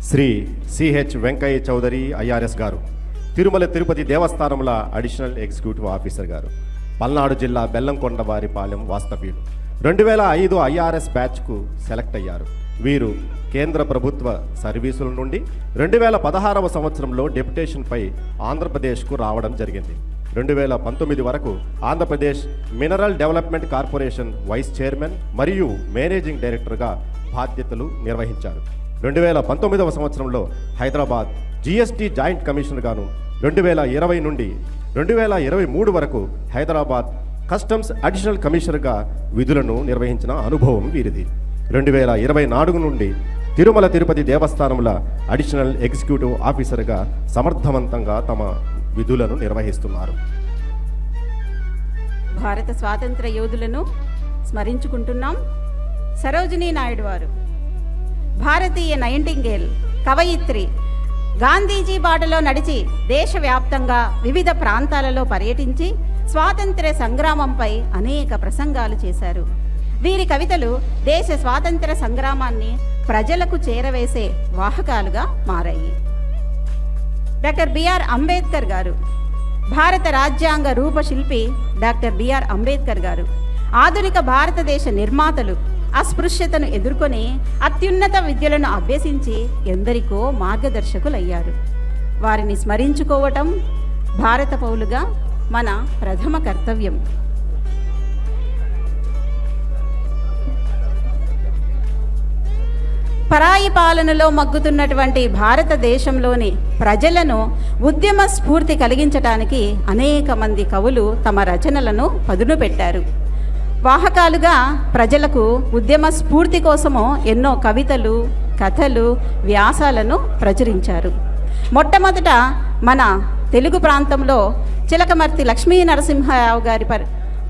Shri CH Venkaiah Chowdary IRS garu, Tirumala Tirupati దేవస్థానముల additional executive officer garu, Palnadu జిల్లా బెల్లంకొండవారిపాలెం వాస్తవ్యులు. 2005 ఐఆర్ఎస్ బ్యాచ్కు సెలెక్ట్ అయ్యారు. వీరు కేంద్ర ప్రభుత్వ సర్వీసుల నుండి 2016వ సంవత్సరంలో డెప్యుటేషన్పై ఆంధ్రప్రదేశ్కు రావడం జరిగింది. 2019 వరకు Andhra Pradesh mineral development corporation vice chairman మరియు మేనేజింగ్ డైరెక్టర్గా బాధ్యతలు నిర్వహించారు. 2019వ సంవత్సరంలో హైదరాబాద్ జిఎస్టీ జాయింట్ కమిషనర్ గాను, 2020 నుండి 2023 వరకు హైదరాబాద్ కస్టమ్స్ అడిషనల్ కమిషనర్గా విధులను నిర్వహించిన అనుభవం వీరిది. 2024 నుండి తిరుమల తిరుపతి దేవస్థానముల అడిషనల్ ఎగ్జిక్యూటివ్ ఆఫీసర్గా సమర్థవంతంగా తమ విధులను నిర్వహిస్తున్నారు. భారత స్వాతంత్ర యోధులను స్మరించుకుంటున్నాం. సరోజినీ నాయుడు వారు భారతీయ నైటింగేల్, కవయిత్రి, గాంధీజీ బాటలో నడిచి దేశవ్యాప్తంగా వివిధ ప్రాంతాలలో పర్యటించి స్వాతంత్ర్య సంగ్రామంపై అనేక ప్రసంగాలు చేశారు. వీరి కవితలు దేశ స్వాతంత్ర సంగ్రామాన్ని ప్రజలకు చేరవేసే వాహకాలుగా మారాయి. డాక్టర్ బిఆర్ అంబేద్కర్ గారు, భారత రాజ్యాంగ రూపశిల్పి డాక్టర్ బిఆర్ అంబేద్కర్ గారు ఆధునిక భారతదేశ నిర్మాతలు. అస్పృశ్యతను ఎదుర్కొని అత్యున్నత విద్యలను అభ్యసించి ఎందరికో మార్గదర్శకులయ్యారు. వారిని స్మరించుకోవటం భారత పౌరులుగా మన ప్రథమ కర్తవ్యం. పరాయి పాలనలో మగ్గుతున్నటువంటి భారతదేశంలోని ప్రజలను ఉద్యమ స్ఫూర్తి కలిగించడానికి అనేక మంది కవులు తమ రచనలను పదును పెట్టారు. వాహకాలుగా ప్రజలకు ఉద్యమ స్ఫూర్తి కోసము ఎన్నో కవితలు, కథలు, వ్యాసాలను ప్రచురించారు. మొట్టమొదట మన తెలుగు ప్రాంతంలో చిలకమర్తి లక్ష్మీ నరసింహరావు గారి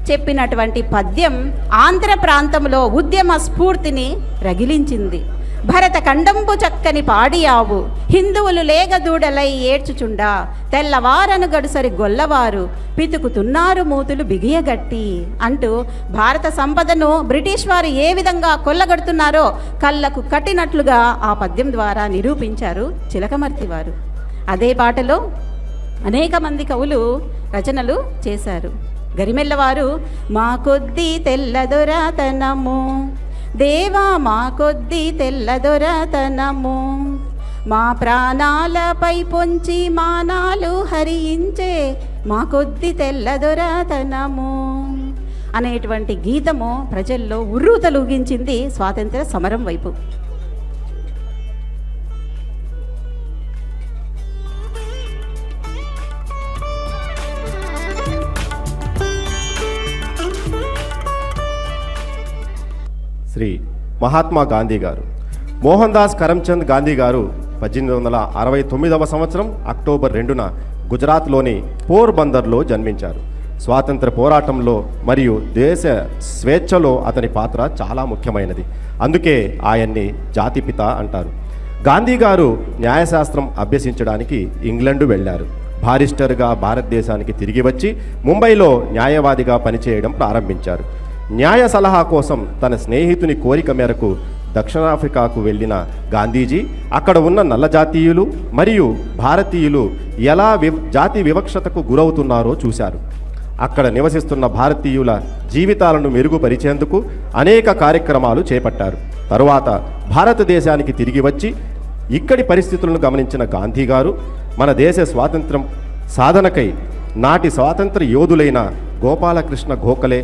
చెప్పినటువంటి పద్యం ఆంధ్ర ప్రాంతంలో ఉద్యమ స్ఫూర్తిని రగిలించింది. భరత ఖండంబు చక్కని పాడియావు, హిందువులు లేగదూడలై ఏడ్చుచుండా, తెల్లవారను గడుసరి గొల్లవారు, పితుకుతున్నారు మూతులు బిగియగట్టి అంటూ భారత సంపదను బ్రిటిష్ వారు ఏ విధంగా కొల్లగడుతున్నారో కళ్ళకు కట్టినట్లుగా ఆ పద్యం ద్వారా నిరూపించారు చిలకమర్తి వారు. అదే పాటలో అనేక మంది కవులు రచనలు చేశారు. గరిమెల్లవారు మా కొద్దీ తెల్లదొరతనము, దేవా మా కొద్దీ తెల్లదొరతనము, మా ప్రాణాలపై పొంచి మానాలు హరించే మా కొద్ది తెల్లదొరతనము అనేటువంటి గీతము ప్రజల్లో ఉర్రూతలూగించింది స్వాతంత్ర సమరం వైపు. శ్రీ మహాత్మా గాంధీ గారు. మోహన్ దాస్ కరమ్చంద్ గాంధీ గారు 1869వ సంవత్సరం అక్టోబర్ 2న గుజరాత్లోని పోర్బందర్లో జన్మించారు. స్వాతంత్ర పోరాటంలో మరియు దేశ స్వేచ్ఛలో అతని పాత్ర చాలా ముఖ్యమైనది. అందుకే ఆయన్ని జాతిపిత అంటారు. గాంధీ గారు న్యాయశాస్త్రం అభ్యసించడానికి ఇంగ్లండు వెళ్ళారు. బారిస్టర్గా భారతదేశానికి తిరిగి వచ్చి ముంబైలో న్యాయవాదిగా పనిచేయడం ప్రారంభించారు. న్యాయ సలహా కోసం తన స్నేహితుని కోరిక మేరకు దక్షిణాఫ్రికాకు వెళ్ళిన గాంధీజీ అక్కడ ఉన్న నల్ల జాతీయులు మరియు భారతీయులు ఎలా జాతి వివక్షతకు గురవుతున్నారో చూశారు. అక్కడ నివసిస్తున్న భారతీయుల జీవితాలను మెరుగుపరిచేందుకు అనేక కార్యక్రమాలు చేపట్టారు. తరువాత భారతదేశానికి తిరిగి వచ్చి ఇక్కడి పరిస్థితులను గమనించిన గాంధీ గారు మన దేశ స్వాతంత్రం సాధనకై నాటి స్వాతంత్ర యోధులైన గోపాలకృష్ణ గోఖలే,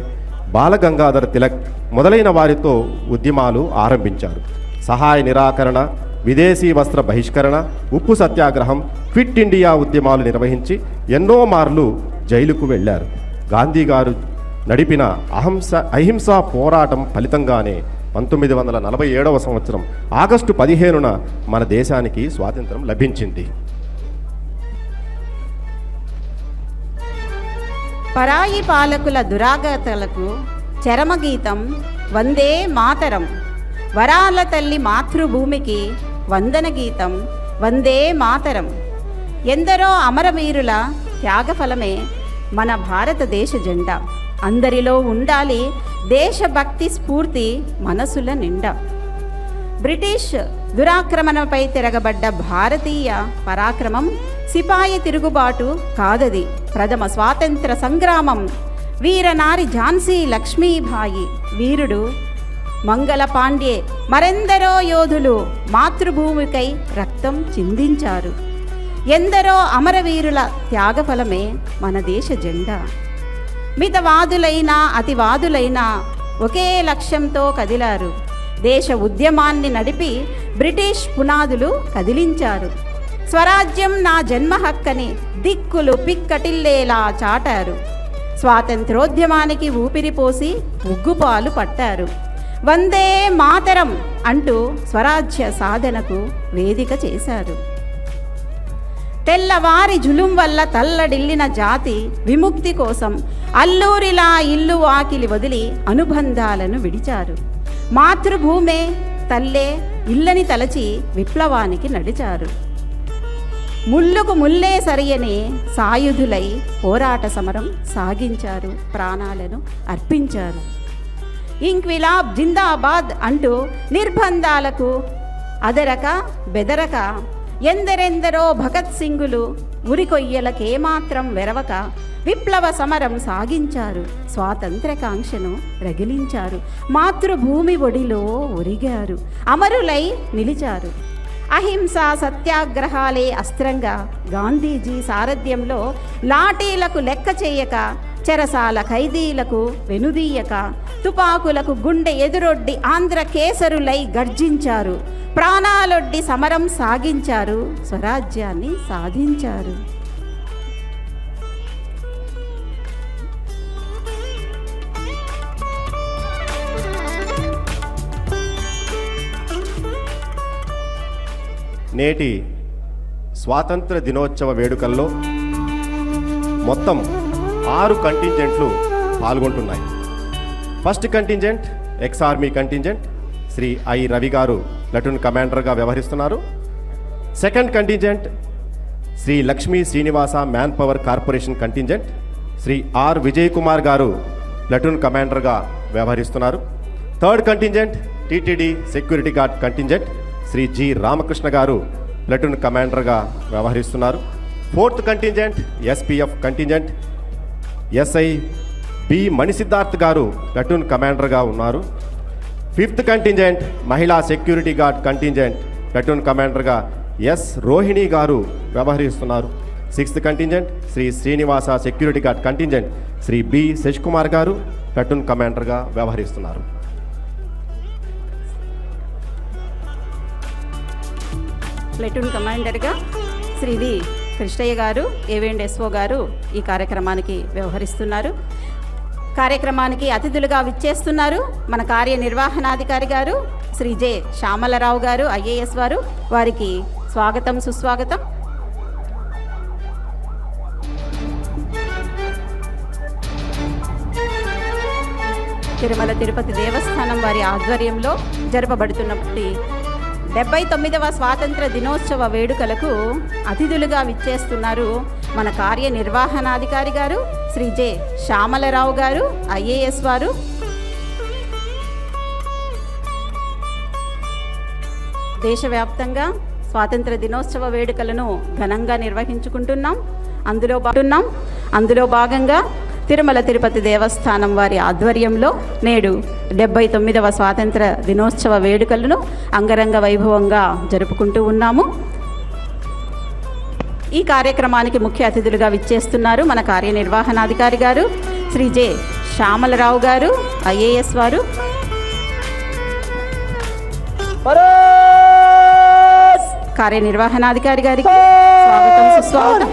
బాలగంగాధర్ తిలక్ మొదలైన వారితో ఉద్యమాలు ఆరంభించారు. సహాయ నిరాకరణ, విదేశీ వస్త్ర బహిష్కరణ, ఉప్పు సత్యాగ్రహం, క్విట్ ఇండియా ఉద్యమాలు నిర్వహించి ఎన్నో మార్లు జైలుకు వెళ్ళారు. గాంధీ గారు నడిపిన అహింసా పోరాటం ఫలితంగానే 1947వ సంవత్సరం ఆగస్టు 15న మన దేశానికి స్వాతంత్రం లభించింది. పరాయి పాలకుల దురాగతలకు చరమగీతం వందే మాతరం, వరాల తల్లి మాతృభూమికి వందన గీతం వందే మాతరం. ఎందరో అమరవీరుల త్యాగఫలమే మన భారతదేశ జెండా. అందరిలో ఉండాలి దేశభక్తి స్ఫూర్తి మనసుల నిండా. బ్రిటిష్ దురాక్రమణపై తిరగబడ్డ భారతీయ పరాక్రమం సిపాయి తిరుగుబాటు కాదది, ప్రథమ స్వాతంత్ర సంగ్రామం. వీరనారి ఝాన్సీ లక్ష్మీబాయి, వీరుడు మంగళ పాండ్యే, మరెందరో యోధులు మాతృభూమికై రక్తం చిందించారు. ఎందరో అమరవీరుల త్యాగఫలమే మన దేశ జెండా. మితవాదులైనా అతివాదులైనా ఒకే లక్ష్యంతో కదిలారు. దేశ ఉద్యమాన్ని నడిపి బ్రిటిష్ పునాదులు కదిలించారు. స్వరాజ్యం నా జన్మ హక్కని దిక్కులు పిక్కటిల్లేలా చాటారు. స్వాతంత్రోద్యమానికి ఊపిరిపోసి ఉగ్గుపాలు పట్టారు. వందే మాతరం అంటూ స్వరాజ్య సాధనకు వేదిక చేశారు. తెల్లవారి జులుం వల్ల తల్లడిల్లిన జాతి విముక్తి కోసం అల్లూరిలా ఇల్లు వాకిలి వదిలి అనుబంధాలను విడిచారు. మాతృభూమే తల్లే ఇల్లని తలచి విప్లవానికి నడిచారు. ముళ్ళుకు ముల్లే సరియని సాయుధులై పోరాట సమరం సాగించారు, ప్రాణాలను అర్పించారు. ఇంక్విలాబ్ జిందాబాద్ అంటూ నిర్బంధాలకు అదరక బెదరక ఎందరెందరో భగత్ సింగులు ఉరికొయ్యలకేమాత్రం వెరవక విప్లవ సమరం సాగించారు. స్వాతంత్ర్యకాంక్షను రగిలించారు. మాతృభూమి ఒడిలో ఒరిగారు. అమరులై నిలిచారు. అహింసా సత్యాగ్రహాలే అస్త్రంగా గాంధీజీ సారథ్యంలో లాఠీలకు లెక్క చేయక, చెరసాల ఖైదీలకు వెనుదీయక, తుపాకులకు గుండె ఎదురొడ్డి ఆంధ్ర కేసరులై గర్జించారు. ప్రాణాలొడ్డి సమరం సాగించారు. స్వరాజ్యాన్ని సాధించారు. నేటి స్వాతంత్ర దినోత్సవ వేడుకల్లో మొత్తం 6 కంటింజెంట్లు పాల్గొంటున్నాయి. First contingent ex army contingent Shri I Ravi garu platoon కమాండర్గా వ్యవహరిస్తున్నారు. Second contingent Shri Lakshmi Srinivasa man power corporation contingent Shri R Vijay Kumar garu platoon కమాండర్గా వ్యవహరిస్తున్నారు. Third contingent TTD security guard contingent Shri G Ramakrishna garu platoon కమాండర్గా వ్యవహరిస్తున్నారు. Fourth contingent SPF contingent SI B Manisiddharth garu platoon కమాండర్గా ఉన్నారు. ఫిఫ్త్ కంటింజెంట్ మహిళా security guard contingent platoon కమాండర్గా ఎస్ రోహిణి గారు వ్యవహరిస్తున్నారు. Sixth contingent Shri Srinivasa security guard contingent Shri B Sasikumar garu platoon కమాండర్గా వ్యవహరిస్తున్నారు. ప్లటూన్ కమాండర్గా శ్రీ వి కృష్ణయ్య గారు ఏవేండ్ఎస్ఓ గారు ఈ కార్యక్రమానికి వ్యవహరిస్తున్నారు. కార్యక్రమానికి అతిథులుగా విచ్చేస్తున్నారు మన కార్యనిర్వహణాధికారి గారు శ్రీ జె శ్యామలరావు గారు ఐఏఎస్ వారు. వారికి స్వాగతం సుస్వాగతం. తిరుమల తిరుపతి దేవస్థానం వారి ఆధ్వర్యంలో జరపబడుతున్నప్పటి 79వ స్వాతంత్ర దినోత్సవ వేడుకలకు అతిథులుగా విచ్చేస్తున్నారు మన కార్యనిర్వహణాధికారి గారు శ్రీ జె శ్యామలరావు గారు ఐఏఎస్ వారు. దేశవ్యాప్తంగా స్వాతంత్ర దినోత్సవ వేడుకలను ఘనంగా నిర్వహించుకుంటున్నాం. అందులో భాగంగా తిరుమల తిరుపతి దేవస్థానం వారి ఆధ్వర్యంలో నేడు 79వ స్వాతంత్ర దినోత్సవ వేడుకలను అంగరంగ వైభవంగా జరుపుకుంటూ ఉన్నాము. ఈ కార్యక్రమానికి ముఖ్య అతిథులుగా విచ్చేస్తున్నారు మన కార్యనిర్వహణాధికారి గారు శ్రీ జె శ్యామలరావు గారు ఐఏఎస్ వారు. కార్యనిర్వహణాధికారి గారికి స్వాగతం సుస్వాగతం.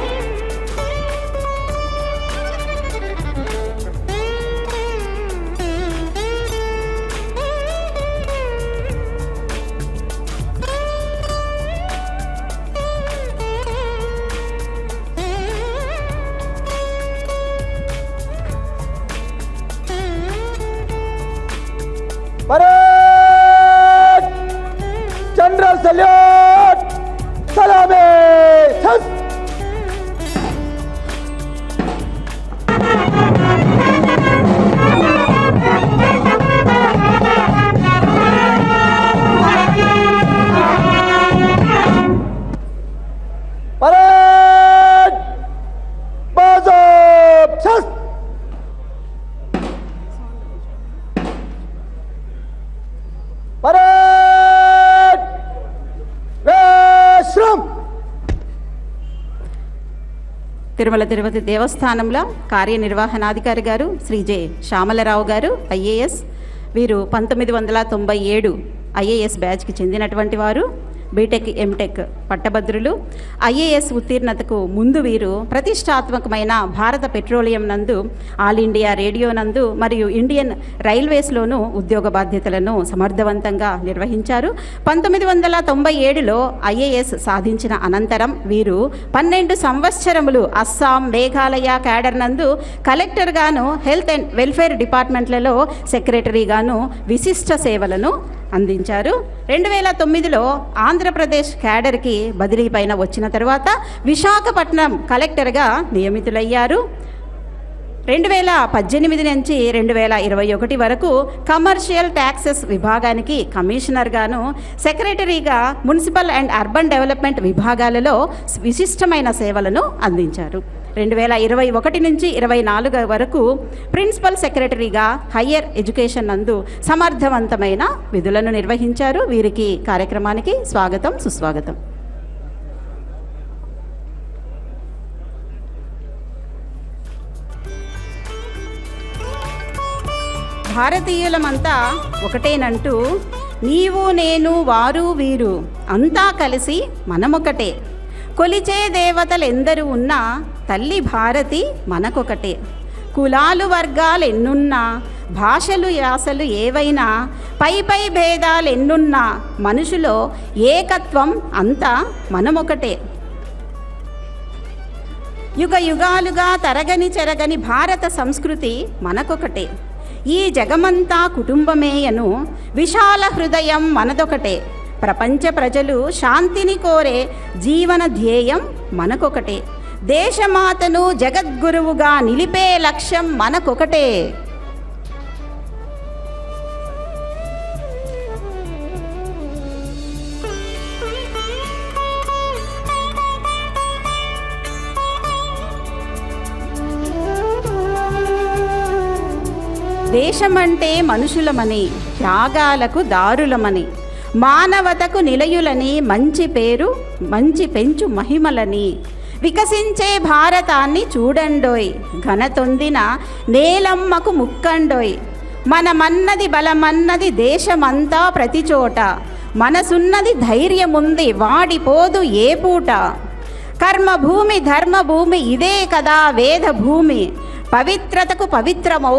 जनरल सल्यूट सलामी परेड बाज़ाब छस्त తిరుమల తిరుపతి దేవస్థానంలో కార్యనిర్వహణాధికారి గారు శ్రీ జె శ్యామలరావు గారు ఐఏఎస్. వీరు 1997 ఐఏఎస్ బ్యాచ్కి చెందినటువంటి వారు. బీటెక్ ఎంటెక్ పట్టభద్రులు. ఐఏఎస్ ఉత్తీర్ణతకు ముందు వీరు ప్రతిష్టాత్మకమైన భారత పెట్రోలియం నందు, ఆల్ ఇండియా రేడియో నందు మరియు ఇండియన్ రైల్వేస్లోనూ ఉద్యోగ బాధ్యతలను సమర్థవంతంగా నిర్వహించారు. 1997లో ఐఏఎస్ సాధించిన అనంతరం వీరు 12 సంవత్సరములు అస్సాం, మేఘాలయ క్యాడర్ నందు కలెక్టర్గాను, హెల్త్ అండ్ వెల్ఫేర్ డిపార్ట్మెంట్లలో సెక్రటరీగాను విశిష్ట సేవలను అందించారు. 2009లో ఆంధ్రప్రదేశ్ క్యాడర్కి బదిలీ పైన వచ్చిన తర్వాత విశాఖపట్నం కలెక్టర్గా నియమితులయ్యారు. 2018 నుంచి 2021 వరకు కమర్షియల్ ట్యాక్సెస్ విభాగానికి కమిషనర్గాను, సెక్రటరీగా మున్సిపల్ అండ్ అర్బన్ డెవలప్మెంట్ విభాగాలలో విశిష్టమైన సేవలను అందించారు. 2021 నుంచి 2024 వరకు ప్రిన్సిపల్ సెక్రటరీగా హయ్యర్ ఎడ్యుకేషన్ నందు సమర్థవంతమైన విధులను నిర్వహించారు. వీరికి కార్యక్రమానికి స్వాగతం సుస్వాగతం. భారతీయులమంతా ఒకటేనంటూ నీవు నేను వారు వీరు అంతా కలిసి మనమొకటే. కొలిచే దేవతలు ఎందరు ఉన్నా తల్లి భారతి మనకొకటే. కులాలు వర్గాలు ఎన్నున్నా, భాషలు యాసలు ఏవైనా, పై పై భేదాలు ఎన్నున్నా మనుషులో ఏకత్వం అంతా మనమొకటే. యుగ యుగాలుగా తరగని చెరగని భారత సంస్కృతి మనకొకటే. ఈ జగమంతా కుటుంబమేయను విశాల హృదయం మనదొకటే. ప్రపంచ ప్రజలు శాంతిని కోరే జీవన ధ్యేయం మనకొకటే. దేశమాతను జగద్గురువుగా నిలిపే లక్ష్యం మనకొకటే. దేశమంటే మనుషులమని, త్యాగాలకు దారులమని, మానవతకు నిలయులని, మంచి పేరు మంచి పెంచు మహిమలని, వికసించే భారతాన్ని చూడండోయ్, ఘనతొందిన నేలమ్మకు ముక్కండోయ్. మనమన్నది బలమన్నది దేశమంతా ప్రతిచోట, మనసున్నది ధైర్యముంది వాడిపోదు ఏ పూట. కర్మభూమి ధర్మభూమి ఇదే కదా వేద భూమి, పవిత్రతకు పవిత్రమౌ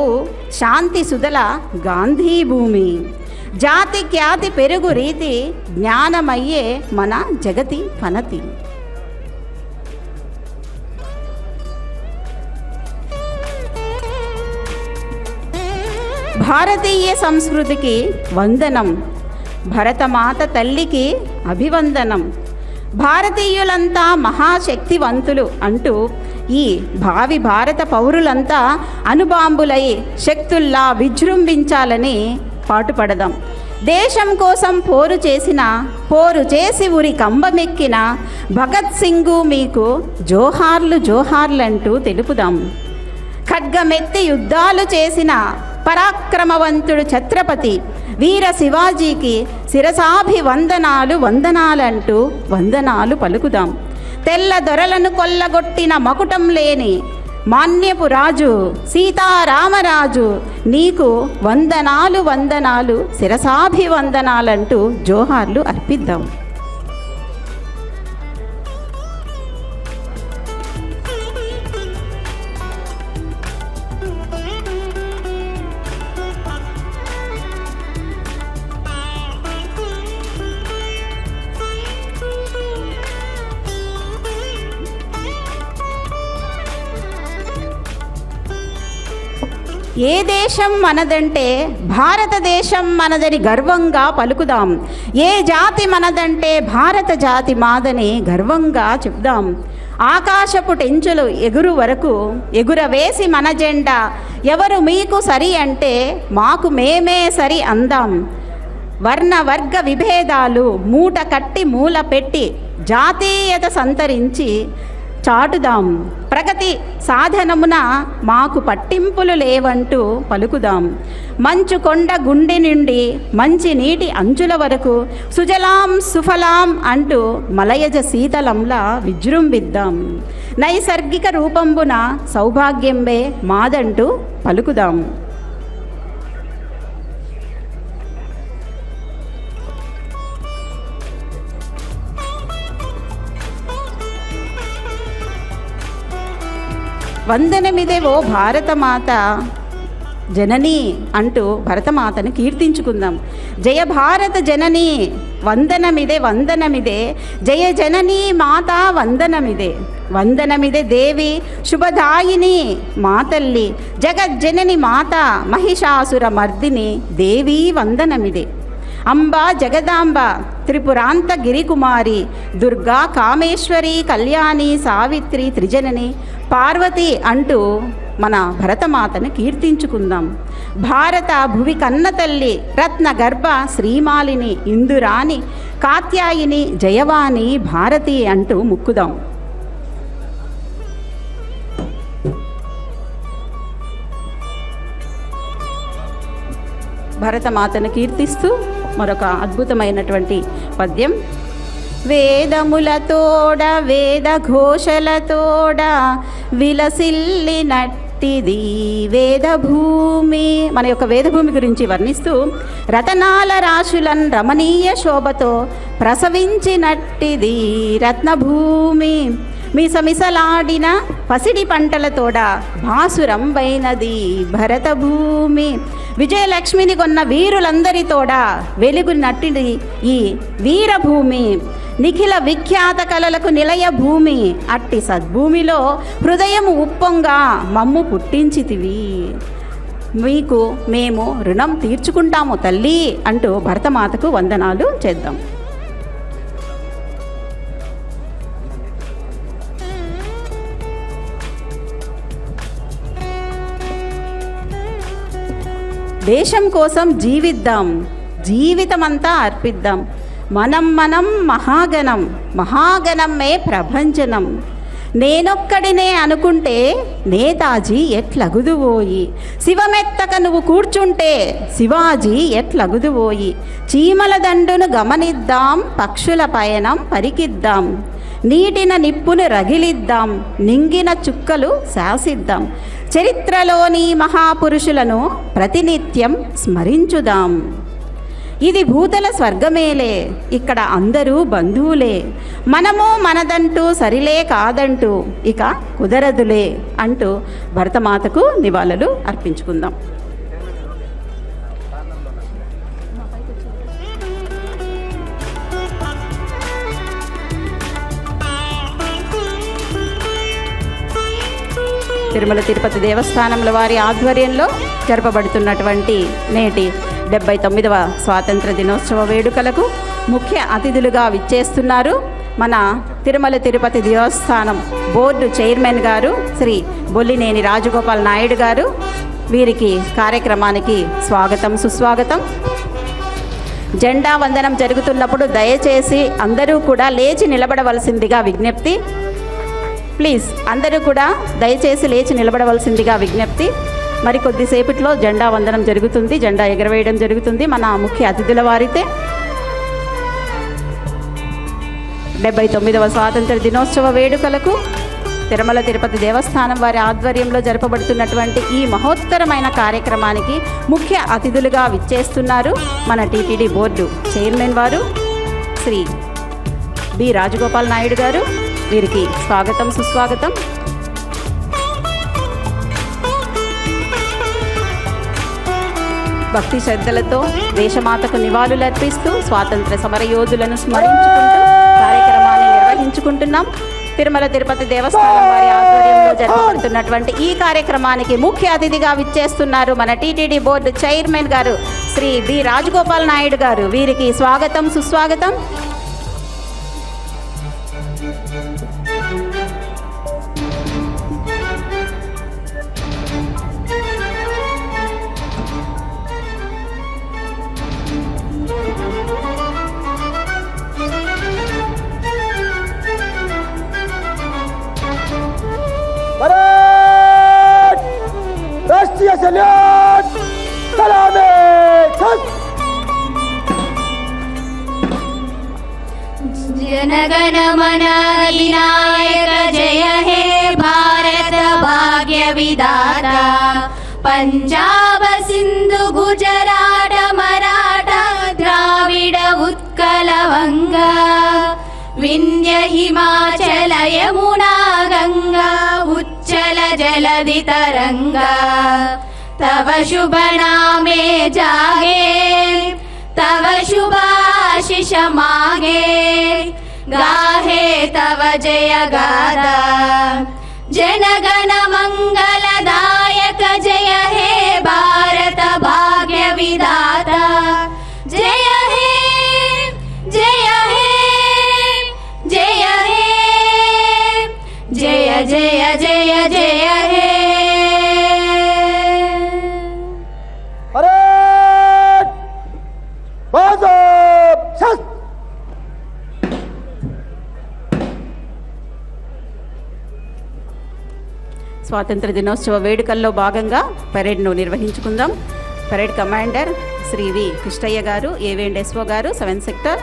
శాంతి సుదల గాంధీ భూమి. జాతి ఖ్యాతి పెరుగు రీతి, జ్ఞానమయ్యే మన జగతి ఫనతి. భారతీయ సంస్కృతికి వందనం, భరతమాత తల్లికి అభివందనం. భారతీయులంతా మహాశక్తివంతులు అంటూ ఈ భావి భారత పౌరులంతా అణుబాంబులై శక్తుల్లా విజృంభించాలని పాటుపడదాం. దేశం కోసం పోరు చేసిన, పోరు చేసి ఉరి కంబమెక్కిన భగత్ సింగు మీకు జోహార్లు జోహార్లంటూ తెలుపుదాం. ఖడ్గమెత్తి యుద్ధాలు చేసిన పరాక్రమవంతుడు ఛత్రపతి వీర శివాజీకి శిరసాభివందనాలు వందనాలంటూ వందనాలు పలుకుదాం. తెల్ల దొరలను కొల్లగొట్టిన మకుటం లేని మాన్యపు రాజు సీతారామరాజు నీకు వందనాలు వందనాలు శిరసాభివందనాలంటూ జోహార్లు అర్పిద్దాం. ఏ దేశం మనదంటే భారతదేశం మనదని గర్వంగా పలుకుదాం. ఏ జాతి మనదంటే భారత జాతి మాదని గర్వంగా చెప్దాం. ఆకాశపు టెంచులు ఎగురు వరకు ఎగురవేసి మన జెండా ఎవరు మీకు సరి అంటే మాకు మేమే సరి అందాం. వర్ణ వర్గ విభేదాలు మూట కట్టి మూల పెట్టి జాతీయత సంతరించి చాటుదాం. ప్రగతి సాధనమున మాకు పట్టింపులు లేవంటూ పలుకుదాం. మంచు కొండ గుండె నుండి మంచి నీటి అంచుల వరకు సుజలాం సుఫలాం అంటూ మలయజ శీతలంలా విజృంభిద్దాం. నైసర్గిక రూపంబున సౌభాగ్యంబే మాదంటూ పలుకుదాం. వందనమిదే ఓ భారతమాత జనని అంటూ భరతమాతను కీర్తించుకుందాం. జయ భారత జనని వందనమిదే వందనమిదే, జయ జనని మాత వందనమిదే. వందనమిదే దేవి శుభదాయిని మా తల్లి, జగజ్జనని మాత మహిషాసుర మర్దిని దేవీ వందనమిదే. అంబ జగదాంబ త్రిపురాంత గిరికుమారి, దుర్గా కామేశ్వరి కళ్యాణి సావిత్రి త్రిజనని పార్వతి అంటూ మన భరతమాతను కీర్తించుకుందాం. భారత భువి కన్న తల్లి రత్న గర్భ శ్రీమాలిని ఇందురాణి కాత్యాయిని జయవాణి భారతి అంటూ ముక్కుదాం. భరతమాతను కీర్తిస్తూ మరొక అద్భుతమైనటువంటి పద్యం. వేదములతోడ వేద ఘోషలతోడ విలసిల్లినట్టి నట్టిది వేదభూమి. మన యొక్క వేదభూమి గురించి వర్ణిస్తూ రతనాల రాశులన్ రమణీయ శోభతో ప్రసవించినట్టిది రత్నభూమి. మిసమిసలాడిన పసిడి పంటలతోడ భాసురం వైనది భరతభూమి. విజయలక్ష్మిని కొన్న వీరులందరితోడ వెలుగు నట్టిది ఈ వీరభూమి. నిఖిల విఖ్యాత కళలకు నిలయ భూమి. అట్టి సద్భూమిలో హృదయము ఉప్పొంగా మమ్ము పుట్టించితివి. మీకు మేము రుణం తీర్చుకుంటాము తల్లి అంటూ భరతమాతకు వందనాలు చేద్దాం. దేశం కోసం జీవిద్దాం, జీవితమంతా అర్పిద్దాం. మనం మహాగణం, మహాగణమే ప్రభంజనం. నేనొక్కడినే అనుకుంటే నేతాజీ ఎట్లగుదువోయి. శివమెత్తక నువ్వు కూర్చుంటే శివాజీ ఎట్లగుదువోయి. చీమల దండును గమనిద్దాం, పక్షుల పయనం పరికిద్దాం. నీటిన నిప్పును రగిలిద్దాం, నింగిన చుక్కలు శాసిద్దాం. చరిత్రలోని మహాపురుషులను ప్రతినిత్యం స్మరించుదాం. ఇది భూతల స్వర్గమేలే, ఇక్కడ అందరూ బంధువులే. మనము మనదంటూ సరిలే కాదంటూ ఇక కుదరదులే అంటూ భరతమాతకు నివాళులు అర్పించుకుందాం. తిరుమల తిరుపతి దేవస్థానంల వారి ఆధ్వర్యంలో జరపబడుతున్నటువంటి నేటి 79వ స్వాతంత్ర దినోత్సవ వేడుకలకు ముఖ్య అతిథులుగా విచ్చేస్తున్నారు మన తిరుమల తిరుపతి దేవస్థానం బోర్డు చైర్మన్ గారు శ్రీ బొల్లినేని రాజగోపాల్ నాయుడు గారు. వీరికి కార్యక్రమానికి స్వాగతం సుస్వాగతం. జెండా వందనం జరుగుతున్నప్పుడు దయచేసి అందరూ కూడా లేచి నిలబడవలసిందిగా విజ్ఞప్తి. ప్లీజ్ అందరూ కూడా దయచేసి లేచి నిలబడవలసిందిగా విజ్ఞప్తి. మరి కొద్దిసేపట్లో జెండా వందనం జరుగుతుంది, జెండా ఎగరవేయడం జరుగుతుంది. మన ముఖ్య అతిథుల వారితే 79వ స్వాతంత్ర దినోత్సవ వేడుకలకు తిరుమల తిరుపతి దేవస్థానం వారి ఆధ్వర్యంలో జరపబడుతున్నటువంటి ఈ మహోత్తరమైన కార్యక్రమానికి ముఖ్య అతిథులుగా విచ్చేస్తున్నారు మన టీటీడీ బోర్డు చైర్మన్ వారు శ్రీ బి రాజగోపాల్ నాయుడు గారు. వీరికి స్వాగతం సుస్వాగతం. భక్తి శ్రద్ధలతో దేశమాతకు నివాళులు అర్పిస్తూ స్వాతంత్ర సమరయోధులను స్మరించుకుంటూ కార్యక్రమాన్ని నిర్వహించుకుంటున్నాం. తిరుమల తిరుపతి దేవస్థానం వారి ఆధ్వర్యంలో జరపబడుతున్నటువంటి ఈ కార్యక్రమానికి ముఖ్య అతిథిగా విచ్చేస్తున్నారు మన టీటీడీ బోర్డు చైర్మన్ గారు శ్రీ బి రాజగోపాల్ నాయుడు గారు. వీరికి స్వాగతం సుస్వాగతం. राष्ट्रीय सल्यूट सलामी जनगण मन अधिनायक जय हे भारत भाग्य विधाता. पंजाब सिंधु गुजरात मराठा द्राविड उत्कल वंगा विंध्य हिमाचल यमुना गंगा उच्चल जलधि तरंगा. तव शुभ नामे जागे तव शुभाशिष मागे गाहे तव जय गाथा. जनगण मंगलदायक जय हे भारत भाग्य विधाता. जय हे जय हे जय हे जय जय जय जय हे. अरे बाजो सस స్వాతంత్ర దినోత్సవ వేడుకల్లో భాగంగా పరేడ్ను నిర్వహించుకుందాం. Parade commander Shri V Krishnaiah garu, A V and S O గారు, 7th సెక్టర్.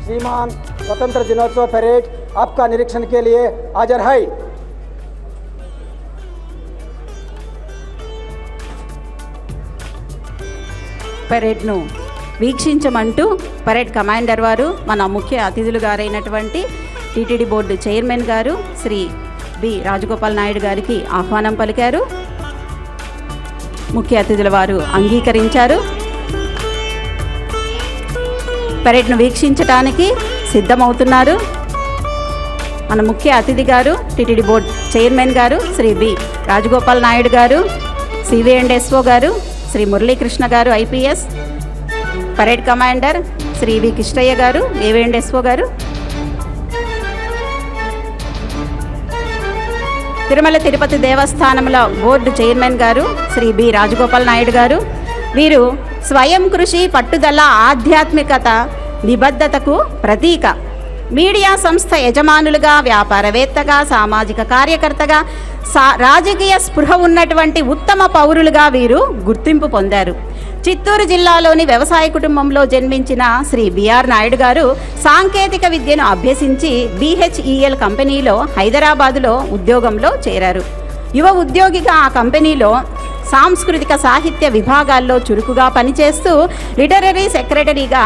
श्रीमान स्वतंत्र दिनोत्सव परेड आपका निरीक्षण के लिए हाजिर है। పరేడ్ను వీక్షించమంటూ పరేడ్ కమాండర్ వారు మన ముఖ్య అతిథులు గారైనటువంటి టీటీడీ బోర్డు చైర్మన్ గారు శ్రీ బి రాజగోపాల్ నాయుడు గారికి ఆహ్వానం పలికారు. ముఖ్య అతిథుల వారు అంగీకరించారు. పరేడ్ను వీక్షించడానికి సిద్ధమవుతున్నారు. మన ముఖ్య అతిథి గారు టీటీడీ బోర్డు చైర్మన్ గారు శ్రీ బి రాజగోపాల్ నాయుడు గారు, సివిఎండ్ఎస్ఓ గారు శ్రీ మురళీకృష్ణ గారు ఐపీఎస్, పరేడ్ కమాండర్ శ్రీ వి కిష్టయ్య గారు ఏవిఎండ్ఎస్ఓ గారు, తిరుమల తిరుపతి దేవస్థానముల బోర్డు చైర్మన్ గారు శ్రీ బి రాజగోపాల్ నాయుడు గారు. వీరు స్వయం కృషి, పట్టుదల, ఆధ్యాత్మికత, నిబద్ధతకు ప్రతీక. మీడియా సంస్థ యజమానులుగా, వ్యాపారవేత్తగా, సామాజిక కార్యకర్తగా, రాజకీయ స్పృహ ఉన్నటువంటి ఉత్తమ పౌరులుగా వీరు గుర్తింపు పొందారు. చిత్తూరు జిల్లాలోని వ్యవసాయ కుటుంబంలో జన్మించిన శ్రీ బిఆర్ నాయుడు గారు సాంకేతిక విద్యను అభ్యసించి BHEL కంపెనీలో హైదరాబాదులో ఉద్యోగంలో చేరారు. యువ ఉద్యోగిగా ఆ కంపెనీలో సాంస్కృతిక సాహిత్య విభాగాల్లో చురుకుగా పనిచేస్తూ లిటరరీ సెక్రటరీగా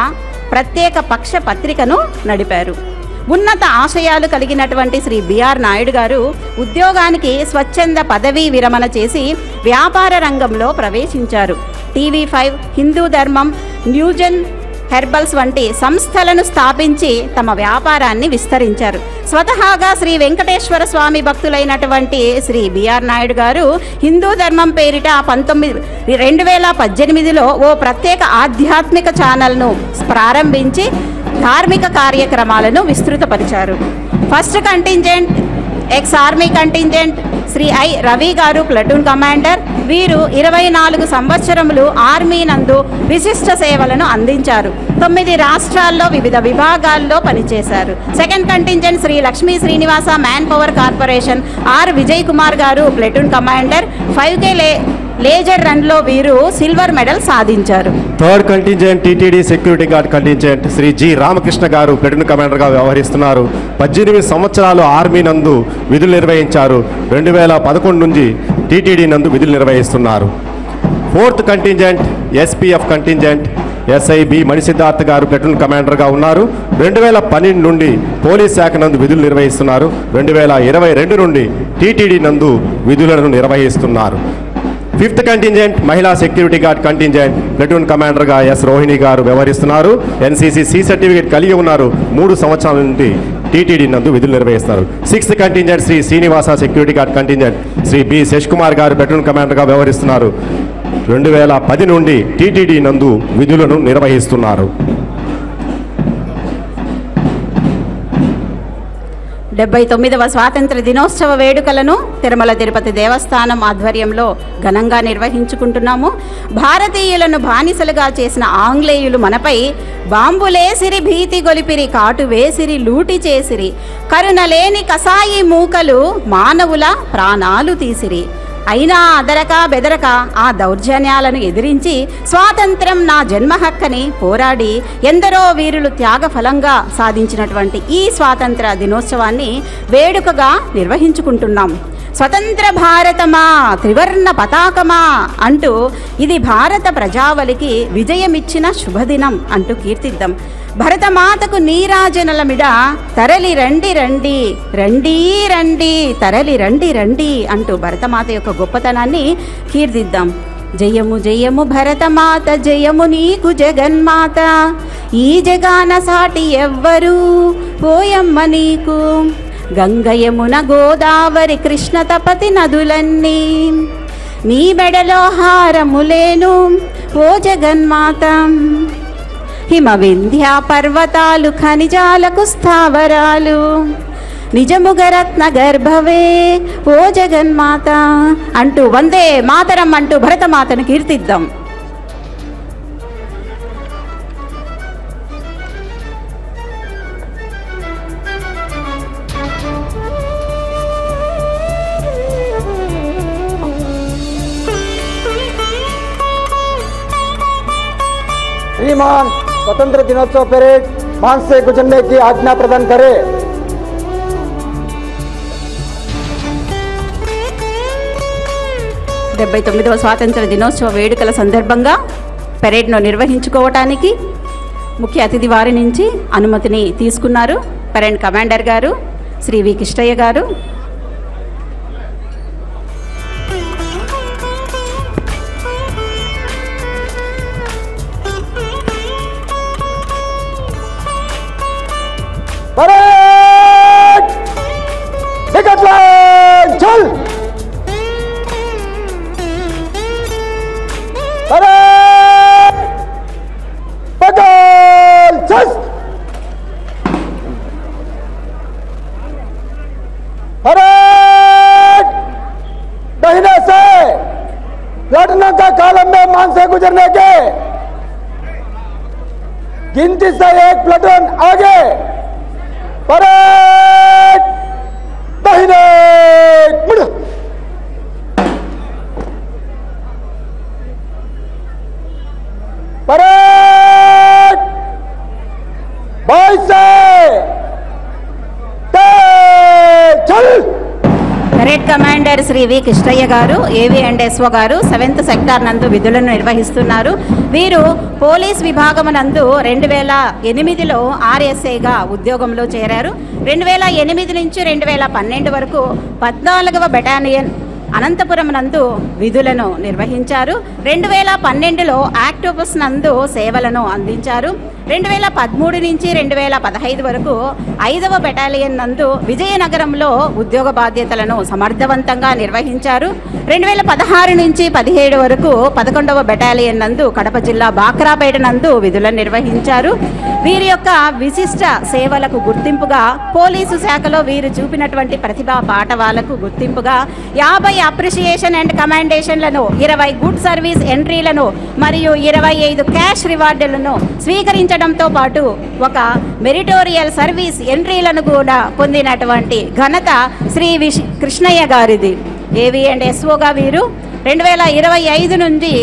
ప్రత్యేక పక్ష పత్రికను నడిపారు. ఉన్నత ఆశయాలు కలిగినటువంటి శ్రీ బిఆర్ నాయుడు గారు ఉద్యోగానికి స్వచ్ఛంద పదవీ విరమణ చేసి వ్యాపార రంగంలో ప్రవేశించారు. TV5, హిందూ ధర్మం, న్యూజన్ హెర్బల్స్ వంటి సంస్థలను స్థాపించి తమ వ్యాపారాన్ని విస్తరించారు. స్వతహాగా శ్రీ వెంకటేశ్వర స్వామి భక్తులైనటువంటి శ్రీ బిఆర్ నాయుడు గారు హిందూ ధర్మం పేరిట 2018లో ఓ ప్రత్యేక ఆధ్యాత్మిక ఛానల్ను ప్రారంభించి ధార్మిక కార్యక్రమాలను విస్తృతపరిచారు. First contingent ex army contingent Shri I Ravi garu platoon commander. వీరు 24 సంవత్సరములు ఆర్మీ నందు విశిష్ట సేవలను అందించారు. 9 రాష్ట్రాల్లో వివిధ విభాగాల్లో పనిచేశారు. Second contingent Shri Lakshmi Srinivasa man power corporation R Vijay Kumar garu platoon commander. 5K laser రన్లో వీరు సిల్వర్ మెడల్ సాధించారు. Third contingent TTD security guard contingent Shri G Ramakrishna garu platoon కమాండర్గా వ్యవహరిస్తున్నారు. 18 సంవత్సరాలు ఆర్మీ నందు విధులు నిర్వహించారు. 2011 నుంచి టీటీడీ నందు విధులు నిర్వహిస్తున్నారు. Fourth contingent SPF contingent SIB మణిసిద్ధార్థ్ garu platoon కమాండర్గా ఉన్నారు. 2012 నుండి పోలీస్ శాఖ నందు విధులు నిర్వహిస్తున్నారు. 2022 నుండి టీటీడీ నందు విధులను నిర్వహిస్తున్నారు. ఫిఫ్త్ కంటింజెంట్ మహిళా సెక్యూరిటీ గార్డ్ కంటింజెంట్ ప్లటూన్ కమాండర్గా S రోహిణి గారు వ్యవహరిస్తున్నారు. NCC C సర్టిఫికేట్ కలిగి ఉన్నారు. 3 సంవత్సరాల నుండి టీటీడీ నందు విధులు నిర్వహిస్తారు. Sixth contingent Shri Srinivasa security guard contingent Shri B Sash Kumar garu platoon కమాండర్గా వ్యవహరిస్తున్నారు. 2010 నుండి టీటీడీ నందు విధులను నిర్వహిస్తున్నారు. 79వ స్వాతంత్ర దినోత్సవ వేడుకలను తిరుమల తిరుపతి దేవస్థానం ఆధ్వర్యంలో ఘనంగా నిర్వహించుకుంటున్నాము. భారతీయులను బానిసలుగా చేసిన ఆంగ్లేయులు మనపై బాంబులేసిరి, భీతి గొలిపిరి, కాటు వేసిరి, లూటి చేసిరి, కరుణలేని కసాయి మూకలు మానవుల ప్రాణాలు తీసిరి. అయినా అదరక బెదరక ఆ దౌర్జన్యాలను ఎదిరించి స్వాతంత్రం నా జన్మ హక్కని పోరాడి ఎందరో వీరులు త్యాగఫలంగా సాధించినటువంటి ఈ స్వాతంత్ర దినోత్సవాన్ని వేడుకగా నిర్వహించుకుంటున్నాం. స్వతంత్ర భారతమా, త్రివర్ణ పతాకమా అంటూ ఇది భారత ప్రజావళికి విజయమిచ్చిన శుభదినం అంటూ కీర్తిద్దాం. భరతమాతకు నీరాజనలమిడ తరలి రండి రండి, రండి రండి, తరలి రండి రండి అంటూ భరతమాత యొక్క గొప్పతనాన్ని కీర్తిద్దాం. జయము జయము భరతమాత, జయము నీకు జగన్మాత, ఈ జగాన సాటి ఎవ్వరు పోయమ్మ నీకు. గంగ యమున గోదావరి కృష్ణ తపతి నదులన్నీ నీ మెడలో హారములేను ఓ జగన్మాత. హిమ వింధ్య పర్వతాలు ఖనిజాలకు స్థావరాలు నిజముగ రత్న గర్భవే ఓ జగన్మాత అంటూ వందే మాతరం అంటూ భరతమాతను కీర్తిద్దాం. श्रीमान स्वतंत्र दिनोत्सव परेड मार्च से गुजरने की आज्ञा प्रदान करे। డెబ్బై 79వ స్వాతంత్ర దినోత్సవ వేడుకల సందర్భంగా పెరేడ్ను నిర్వహించుకోవటానికి ముఖ్య అతిథి వారి నుంచి అనుమతిని తీసుకున్నారు పెరేడ్ కమాండర్ గారు శ్రీ వి కిష్టయ్య గారు. चल दाहिने से लड़ने का कालम में मान से गुजरने के गिनती से एक प्लेटून आगे परेड दाहिने मुड़ परेड बाई से चल. పెరేడ్ కమాండర్ శ్రీ వి కిష్టయ్య గారు ఏవి అండ్ ఎస్ఓ గారు 7th సెక్టార్ నందు విధులను నిర్వహిస్తున్నారు. వీరు పోలీస్ విభాగమునందు 2008లో ఆర్ఎస్ఐగా ఉద్యోగంలో చేరారు. 2008 నుంచి 2012 వరకు 14వ బెటాలియన్ అనంతపురం నందు విధులను నిర్వహించారు. 2012లో ఆక్టోపస్ నందు సేవలను అందించారు. 2013 నుంచి 2015 వరకు 5వ బెటాలియన్ నందు విజయనగరంలో ఉద్యోగ బాధ్యతలను సమర్థవంతంగా నిర్వహించారు. 2016 నుంచి 17 వరకు 11వ బెటాలియన్ నందు కడప జిల్లా బాక్రాపేట నందు విధులను నిర్వహించారు. వీరి యొక్క విశిష్ట సేవలకు గుర్తింపుగా పోలీసు శాఖలో వీరు చూపినటువంటి ప్రతిభా పాఠవాలకు గుర్తింపుగా 50 అప్రిషియేషన్ అండ్ కమాండేషన్లను, 20 గుడ్ సర్వీస్ ఎంట్రీలను మరియు 25 క్యాష్ రివార్డులను స్వీకరించడంతో పాటు ఒక మెరిటోరియల్ సర్వీస్ ఎంట్రీలను కూడా పొందినటువంటి ఘనత శ్రీ కృష్ణయ్య గారిది. ఏవి అండ్ ఎస్ఓగా వీరు 2025 నుండి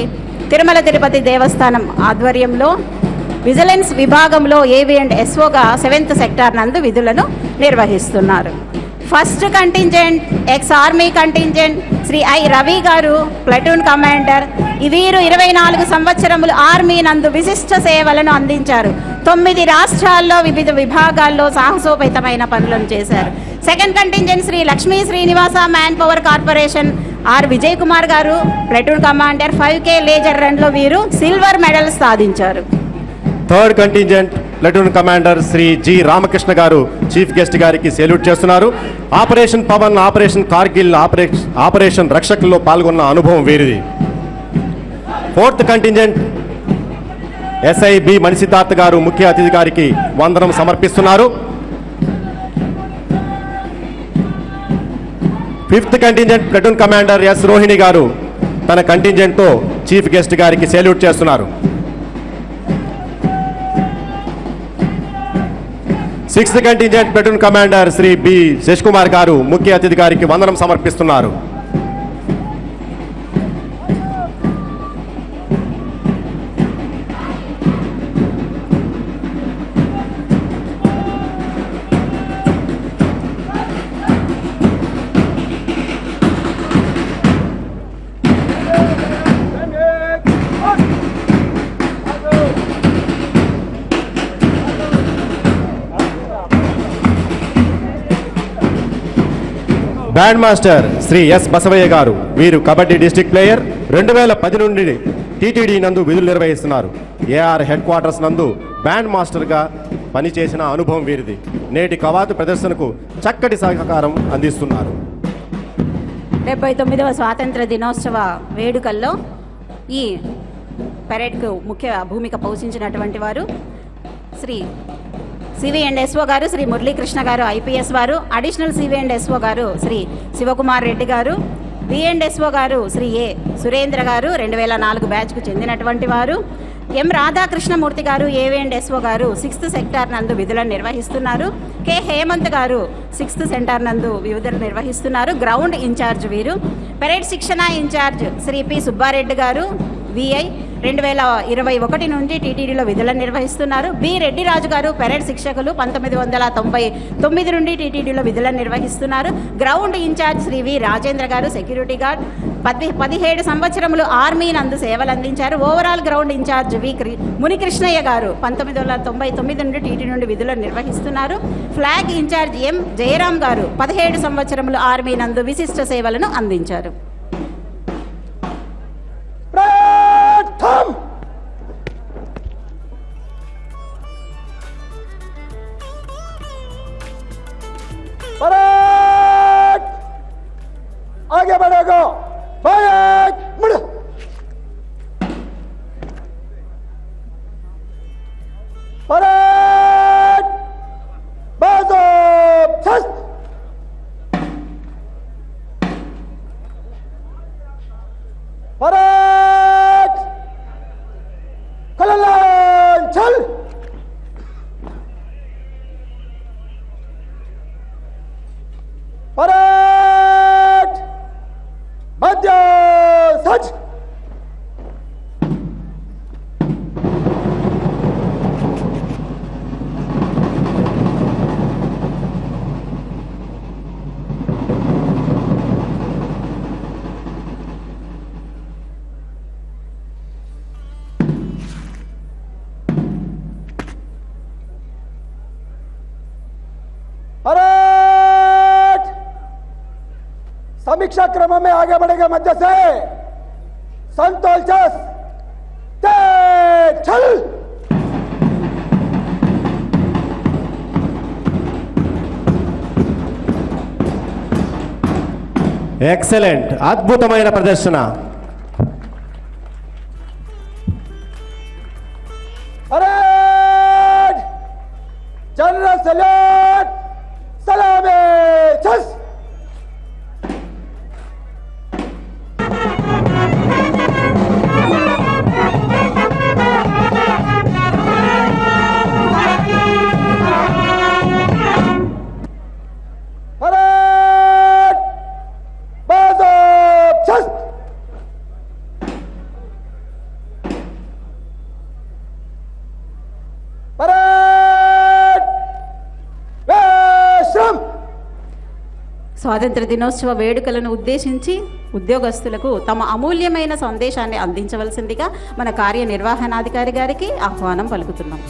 తిరుమల తిరుపతి దేవస్థానం ఆధ్వర్యంలో విజిలెన్స్ విభాగంలో ఏవి అండ్ ఎస్ఓగా 7th సెక్టార్ నందు విధులను నిర్వహిస్తున్నారు. First contingent ex army contingent Shri I Ravi garu platoon commander. వీరు 24 సంవత్సరములు ఆర్మీ నందు విశిష్ట సేవలను అందించారు. 9 రాష్ట్రాల్లో వివిధ విభాగాల్లో సాహసోపేతమైన పనులను చేశారు. Second contingent Shri Lakshmi Srinivasa man power corporation R Vijay Kumar garu platoon commander. 5K laser రన్లో వీరు సిల్వర్ మెడల్ సాధించారు. Third contingent platoon commander Shri G Ramakrishna garu chief guest గారికి సెల్యూట్ చేస్తున్నారు. Operation Pawan, operation Kargil, operation రక్షకుల్లో పాల్గొన్న అనుభవం వీరిది. Fourth contingent SI B Manisiddharth garu ముఖ్య అతిథి గారికి వందనం సమర్పిస్తున్నారు. Fifth contingent platoon commander S Rohini garu తన కంటింజెంట్తో చీఫ్ గెస్ట్ గారికి సెల్యూట్ చేస్తున్నారు. 6th contingent platoon commander Shri B Sasikumar garu ముఖ్య అతిథి గారికి వందనం సమర్పిస్తున్నారు. Band master Shri S Basavaiah garu వీరు కబడ్డీ డిస్ట్రిక్ట్ ప్లేయర్. 2010 నుండి టీటీడీ నందు విధులు నిర్వహిస్తున్నారు. ఏఆర్ హెడ్ క్వార్టర్స్ నందు బ్యాండ్ మాస్టర్గా పనిచేసిన అనుభవం వీరిది. నేటి కవాతు ప్రదర్శనకు చక్కటి సహకారం అందిస్తున్నారు. 79వ స్వాతంత్ర దినోత్సవ వేడుకల్లో ఈ పెరేడ్కు ముఖ్య భూమిక పోషించినటువంటి వారు శ్రీ సివి అండ్ ఎస్ఓ గారు శ్రీ మురళీకృష్ణ గారు ఐపీఎస్ వారు, అడిషనల్ సివి అండ్ ఎస్ఓ గారు శ్రీ శివకుమార్ రెడ్డి గారు, బి అండ్ ఎస్ఓ గారు శ్రీ ఏ సురేంద్ర గారు 2004 బ్యాచ్కు చెందినటువంటి వారు, ఎం రాధాకృష్ణమూర్తి గారు ఏవి అండ్ ఎస్ఓ గారు 6th సెక్టార్ నందు విధులను నిర్వహిస్తున్నారు. కె హేమంత్ గారు 6th సెంటర్ నందు విధులు నిర్వహిస్తున్నారు. గ్రౌండ్ ఇన్ఛార్జ్ వీరు. పెరేడ్ శిక్షణ ఇన్ఛార్జ్ శ్రీ పి సుబ్బారెడ్డి గారు విఐ, 2021 నుండి టీటీడీలో విధులను నిర్వహిస్తున్నారు. బి రెడ్డిరాజు గారు పెరేడ్ శిక్షకులు 1999 నుండి టీటీడీలో విధులను నిర్వహిస్తున్నారు. గ్రౌండ్ ఇన్ఛార్జ్ శ్రీ వి రాజేంద్ర గారు సెక్యూరిటీ గార్డ్ 17 సంవత్సరములు ఆర్మీ నందు సేవలు అందించారు. ఓవరాల్ గ్రౌండ్ ఇన్ఛార్జ్ మునికృష్ణయ్య గారు 1999 నుండి టీటీ నుండి విధులను నిర్వహిస్తున్నారు. ఫ్లాగ్ ఇన్ఛార్జ్ ఎం జయరాం గారు 17 సంవత్సరములు ఆర్మీ నందు విశిష్ట సేవలను అందించారు. आगे बढ़ेगा बैक मुड़ परेड बाजो छस परेड कललान चल परेड मध्य सच परेड समीक्षा क्रम में आगे बढ़ेगा मध्य से संतोल चस चल ఎక్సలెంట్, అద్భుతమైన ప్రదర్శన. परेड जनरल सैल्यूट सलामी चस परेड बाजो छस परेड विश्राम స్వాతంత్ర దినోత్సవ వేడుకలను ఉద్దేశించి ఉద్యోగస్తులకు తమ అమూల్యమైన సందేశాన్ని అందించవలసిందిగా మన కార్యనిర్వహణాధికారి గారికి ఆహ్వానం పలుకుతున్నాం.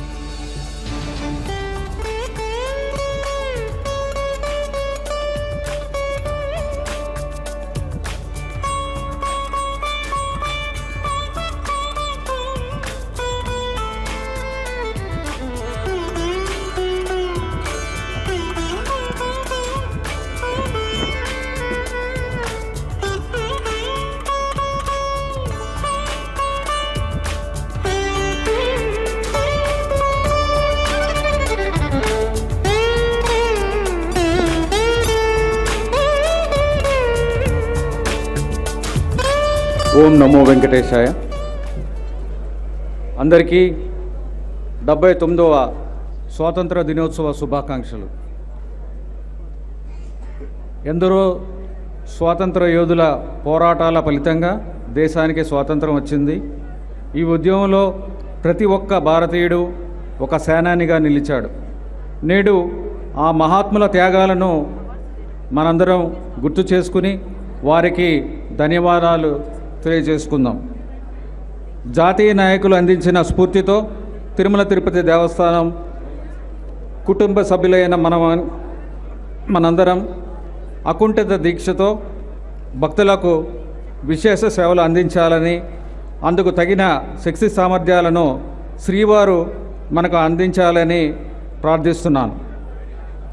ఓం నమో వెంకటేశాయ. అందరికీ 79వ స్వాతంత్ర దినోత్సవ శుభాకాంక్షలు. ఎందరో స్వాతంత్ర యోధుల పోరాటాల ఫలితంగా దేశానికి స్వాతంత్రం వచ్చింది. ఈ ఉద్యమంలో ప్రతి ఒక్క భారతీయుడు ఒక సేనానిగా నిలిచాడు. నేడు ఆ మహాత్ముల త్యాగాలను మనందరం గుర్తు చేసుకుని వారికి ధన్యవాదాలు తెలియజేసుకుందాం. జాతీయ నాయకులు అందించిన స్ఫూర్తితో తిరుమల తిరుపతి దేవస్థానం కుటుంబ సభ్యులైన మనందరం అకుంఠిత దీక్షతో భక్తులకు విశేష సేవలు అందించాలని, అందుకు తగిన శక్తి సామర్థ్యాలను శ్రీవారు మనకు అందించాలని ప్రార్థిస్తున్నాను.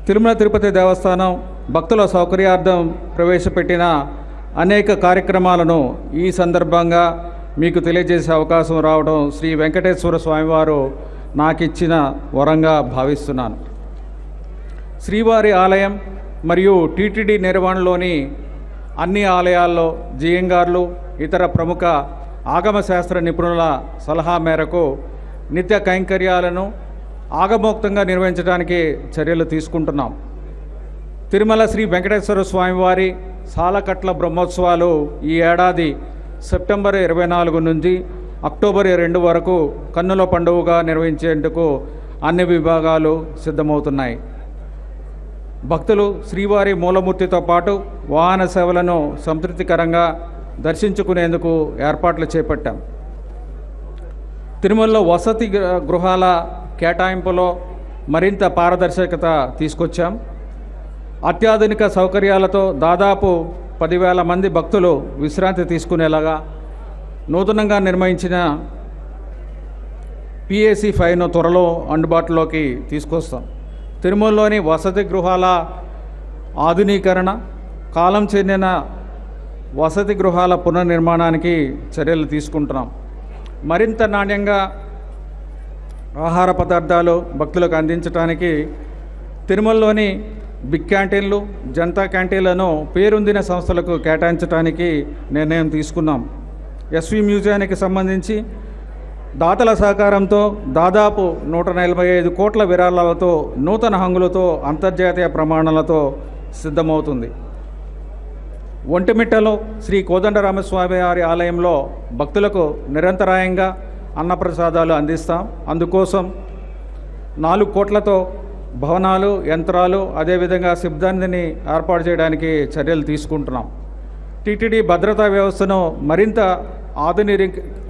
తిరుమల తిరుపతి దేవస్థానం భక్తుల సౌకర్యార్థం ప్రవేశపెట్టిన అనేక కార్యక్రమాలను ఈ సందర్భంగా మీకు తెలియజేసే అవకాశం రావడం శ్రీ వెంకటేశ్వర స్వామివారు నాకిచ్చిన వరంగా భావిస్తున్నాను. శ్రీవారి ఆలయం మరియు టీటీడీ నిర్వహణలోని అన్ని ఆలయాల్లో జియంగార్లు ఇతర ప్రముఖ ఆగమశాస్త్ర నిపుణుల సలహా మేరకు నిత్య కైంకర్యాలను ఆగమోక్తంగా నిర్వహించడానికి చర్యలు తీసుకుంటున్నాం. తిరుమల శ్రీ వెంకటేశ్వర స్వామివారి సాలకట్ల బ్రహ్మోత్సవాలు ఈ ఏడాది సెప్టెంబర్ 24 నుంచి అక్టోబర్ 2 వరకు కన్నుల పండుగగా నిర్వహించేందుకు అన్ని విభాగాలు సిద్ధమవుతున్నాయి. భక్తులు శ్రీవారి మూలమూర్తితో పాటు వాహన సేవలను సంతృప్తికరంగా దర్శించుకునేందుకు ఏర్పాట్లు చేపట్టాం. తిరుమలలో వసతి గృహాల కేటాయింపులో మరింత పారదర్శకత తీసుకొచ్చాం. అత్యాధునిక సౌకర్యాలతో దాదాపు 10,000 మంది భక్తులు విశ్రాంతి తీసుకునేలాగా నూతనంగా నిర్మించిన PAC 5ను త్వరలో అందుబాటులోకి తీసుకొస్తాం. తిరుమలలోని వసతి గృహాల ఆధునీకరణ, కాలం చెందిన వసతి గృహాల పునర్నిర్మాణానికి చర్యలు తీసుకుంటున్నాం. మరింత నాణ్యంగా ఆహార పదార్థాలు భక్తులకు అందించడానికి తిరుమలలోని బిగ్ క్యాంటీన్లు, జనతా క్యాంటీన్లను పేరొందిన సంస్థలకు కేటాయించడానికి నిర్ణయం తీసుకున్నాం. ఎస్వి మ్యూజియానికి సంబంధించి దాతల సహకారంతో దాదాపు 145 కోట్ల విరాళాలతో నూతన హంగులతో అంతర్జాతీయ ప్రమాణాలతో సిద్ధమవుతుంది. ఒంటిమిట్టలో శ్రీ కోదండరామస్వామి వారి ఆలయంలో భక్తులకు నిరంతరాయంగా అన్నప్రసాదాలు అందిస్తాం. అందుకోసం 4 కోట్లతో భవనాలు, యంత్రాలు, అదేవిధంగా సిబ్బందిని ఏర్పాటు చేయడానికి చర్యలు తీసుకుంటున్నాం. టీటీడీ భద్రతా వ్యవస్థను మరింత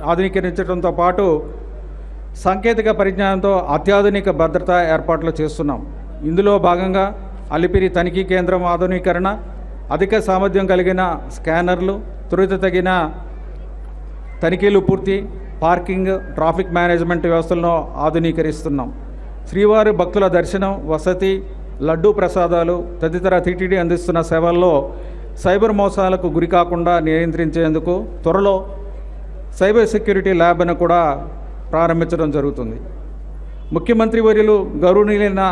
ఆధునీకరించడంతో పాటు సాంకేతిక పరిజ్ఞానంతో అత్యాధునిక భద్రతా ఏర్పాట్లు చేస్తున్నాం. ఇందులో భాగంగా అలిపిరి తనిఖీ కేంద్రం ఆధునీకరణ, అధిక సామర్థ్యం కలిగిన స్కానర్లు, త్వరితగిన తనిఖీలు పూర్తి, పార్కింగ్, ట్రాఫిక్ మేనేజ్మెంట్ వ్యవస్థలను ఆధునీకరిస్తున్నాం. శ్రీవారి భక్తుల దర్శనం, వసతి, లడ్డూ ప్రసాదాలు తదితర టీటీడీ అందిస్తున్న సేవల్లో సైబర్ మోసాలకు గురి కాకుండా నియంత్రించేందుకు త్వరలో సైబర్ సెక్యూరిటీ ల్యాబ్ను కూడా ప్రారంభించడం జరుగుతుంది. ముఖ్యమంత్రి వర్యులు గౌరవనీయులైన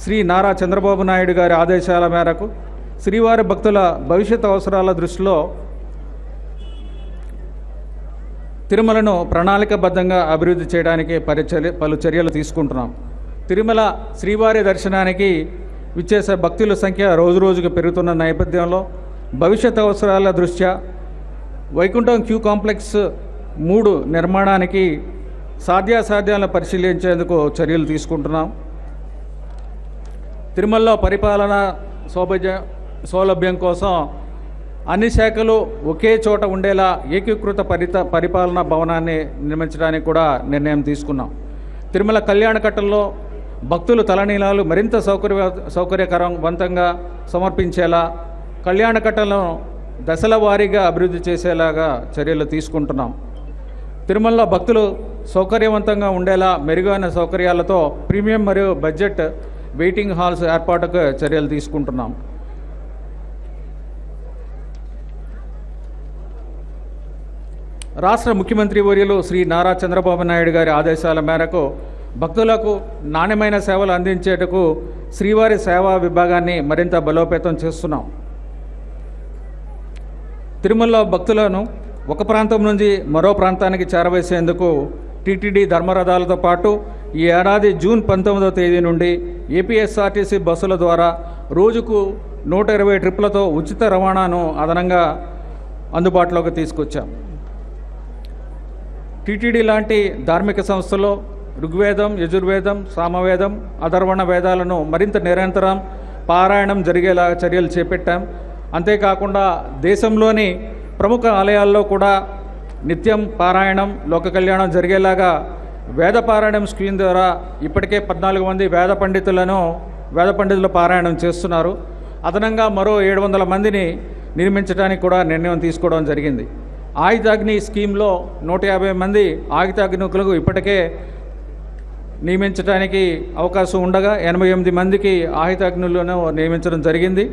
శ్రీ నారా చంద్రబాబు నాయుడు గారి ఆదేశాల మేరకు శ్రీవారి భక్తుల భవిష్యత్ అవసరాల దృష్టిలో తిరుమలను ప్రణాళికబద్ధంగా అభివృద్ధి చేయడానికి పలు చర్యలు తీసుకుంటున్నాం. తిరుమల శ్రీవారి దర్శనానికి విచ్చేసే భక్తుల సంఖ్య రోజురోజుకు పెరుగుతున్న నేపథ్యంలో భవిష్యత్ అవసరాల దృష్ట్యా వైకుంఠం క్యూ కాంప్లెక్స్ 3 నిర్మాణానికి సాధ్యాసాధ్యాలను పరిశీలించేందుకు చర్యలు తీసుకుంటున్నాం. తిరుమలలో పరిపాలన సౌలభ్యం కోసం అన్ని శాఖలు ఒకే చోట ఉండేలా ఏకీకృత పరిపాలనా భవనాన్ని నిర్మించడానికి కూడా నిర్ణయం తీసుకున్నాం. తిరుమల కళ్యాణకట్టంలో భక్తులు తలనీలాలు మరింత సౌకర్యవంతంగా సమర్పించేలా కళ్యాణకట్టలను దశల వారీగా అభివృద్ధి చేసేలాగా చర్యలు తీసుకుంటున్నాం. తిరుమలలో భక్తులు సౌకర్యవంతంగా ఉండేలా మెరుగైన సౌకర్యాలతో ప్రీమియం మరియు బడ్జెట్ వెయిటింగ్ హాల్స్ ఏర్పాటుకు చర్యలు తీసుకుంటున్నాం. రాష్ట్ర ముఖ్యమంత్రి వర్యులు శ్రీ నారా చంద్రబాబు నాయుడు గారి ఆదేశాల మేరకు భక్తులకు నాణ్యమైన సేవలు అందించేందుకు శ్రీవారి సేవా విభాగాన్ని మరింత బలోపేతం చేస్తున్నాం. తిరుమలలో భక్తులను ఒక ప్రాంతం నుంచి మరో ప్రాంతానికి చేరవేసేందుకు టీటీడీ ధర్మరథాలతో పాటు ఈ ఏడాది జూన్ 19వ తేదీ నుండి ఏపీఎస్ఆర్టీసీ బస్సుల ద్వారా రోజుకు 120 ట్రిప్పులతో ఉచిత రవాణాను అదనంగా అందుబాటులోకి తీసుకొచ్చాం. టీటీడీ లాంటి ధార్మిక సంస్థలో ఋగ్వేదం, యజుర్వేదం, సామవేదం, అథర్వణ వేదాలను మరింత నిరంతరం పారాయణం జరిగేలా చర్యలు చేపట్టాం. అంతేకాకుండా దేశంలోని ప్రముఖ ఆలయాల్లో కూడా నిత్యం పారాయణం, లోక కళ్యాణం జరిగేలాగా వేద పారాయణం స్కీమ్ ద్వారా ఇప్పటికే 14 మంది వేద పండితులు పారాయణం చేస్తున్నారు. అదనంగా మరో 700 మందిని నిర్మించడానికి కూడా నిర్ణయం తీసుకోవడం జరిగింది. ఆయుధాగ్ని స్కీమ్లో 150 మంది ఆయుధాగ్నికులకు ఇప్పటికే నియమించడానికి అవకాశం ఉండగా 88 మందికి ఆయుధాగ్నులను నియమించడం జరిగింది.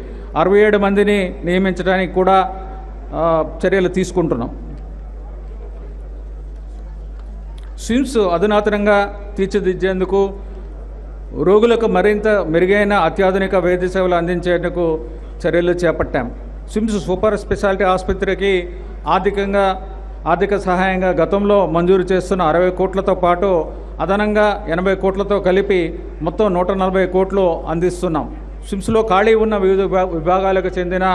67 మందిని నియమించడానికి కూడా చర్యలు తీసుకుంటున్నాం. స్విమ్స్ అధునాతనంగా తీర్చిదిద్దేందుకు, రోగులకు మరింత మెరుగైన అత్యాధునిక వైద్య సేవలు అందించేందుకు చర్యలు చేపట్టాం. స్విమ్స్ సూపర్ స్పెషాలిటీ ఆసుపత్రికి ఆర్థిక సహాయంగా గతంలో మంజూరు చేస్తున్న 60 కోట్లతో పాటు అదనంగా 80 కోట్లతో కలిపి మొత్తం 140 కోట్లు అందిస్తున్నాం. స్విమ్స్లో ఖాళీ ఉన్న వివిధ విభాగాలకు చెందిన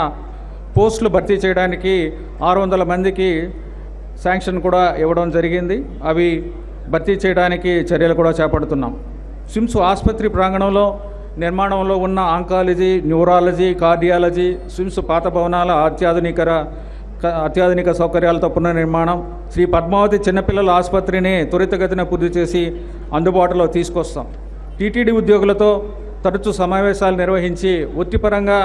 పోస్టులు భర్తీ చేయడానికి 600 మందికి శాంక్షన్ కూడా ఇవ్వడం జరిగింది. అవి భర్తీ చేయడానికి చర్యలు కూడా చేపడుతున్నాం. స్విమ్స్ ఆసుపత్రి ప్రాంగణంలో నిర్మాణంలో ఉన్న ఆంకాలజీ, న్యూరాలజీ, కార్డియాలజీ, స్విమ్స్ పాత భవనాల అత్యాధునిక సౌకర్యాలతో పునర్నిర్మాణం, శ్రీ పద్మావతి చిన్నపిల్లల ఆసుపత్రిని త్వరితగతిన పూర్తి చేసి అందుబాటులో తీసుకొస్తాం. టీటీడీ ఉద్యోగులతో తరచూ సమావేశాలు నిర్వహించి వృత్తిపరంగా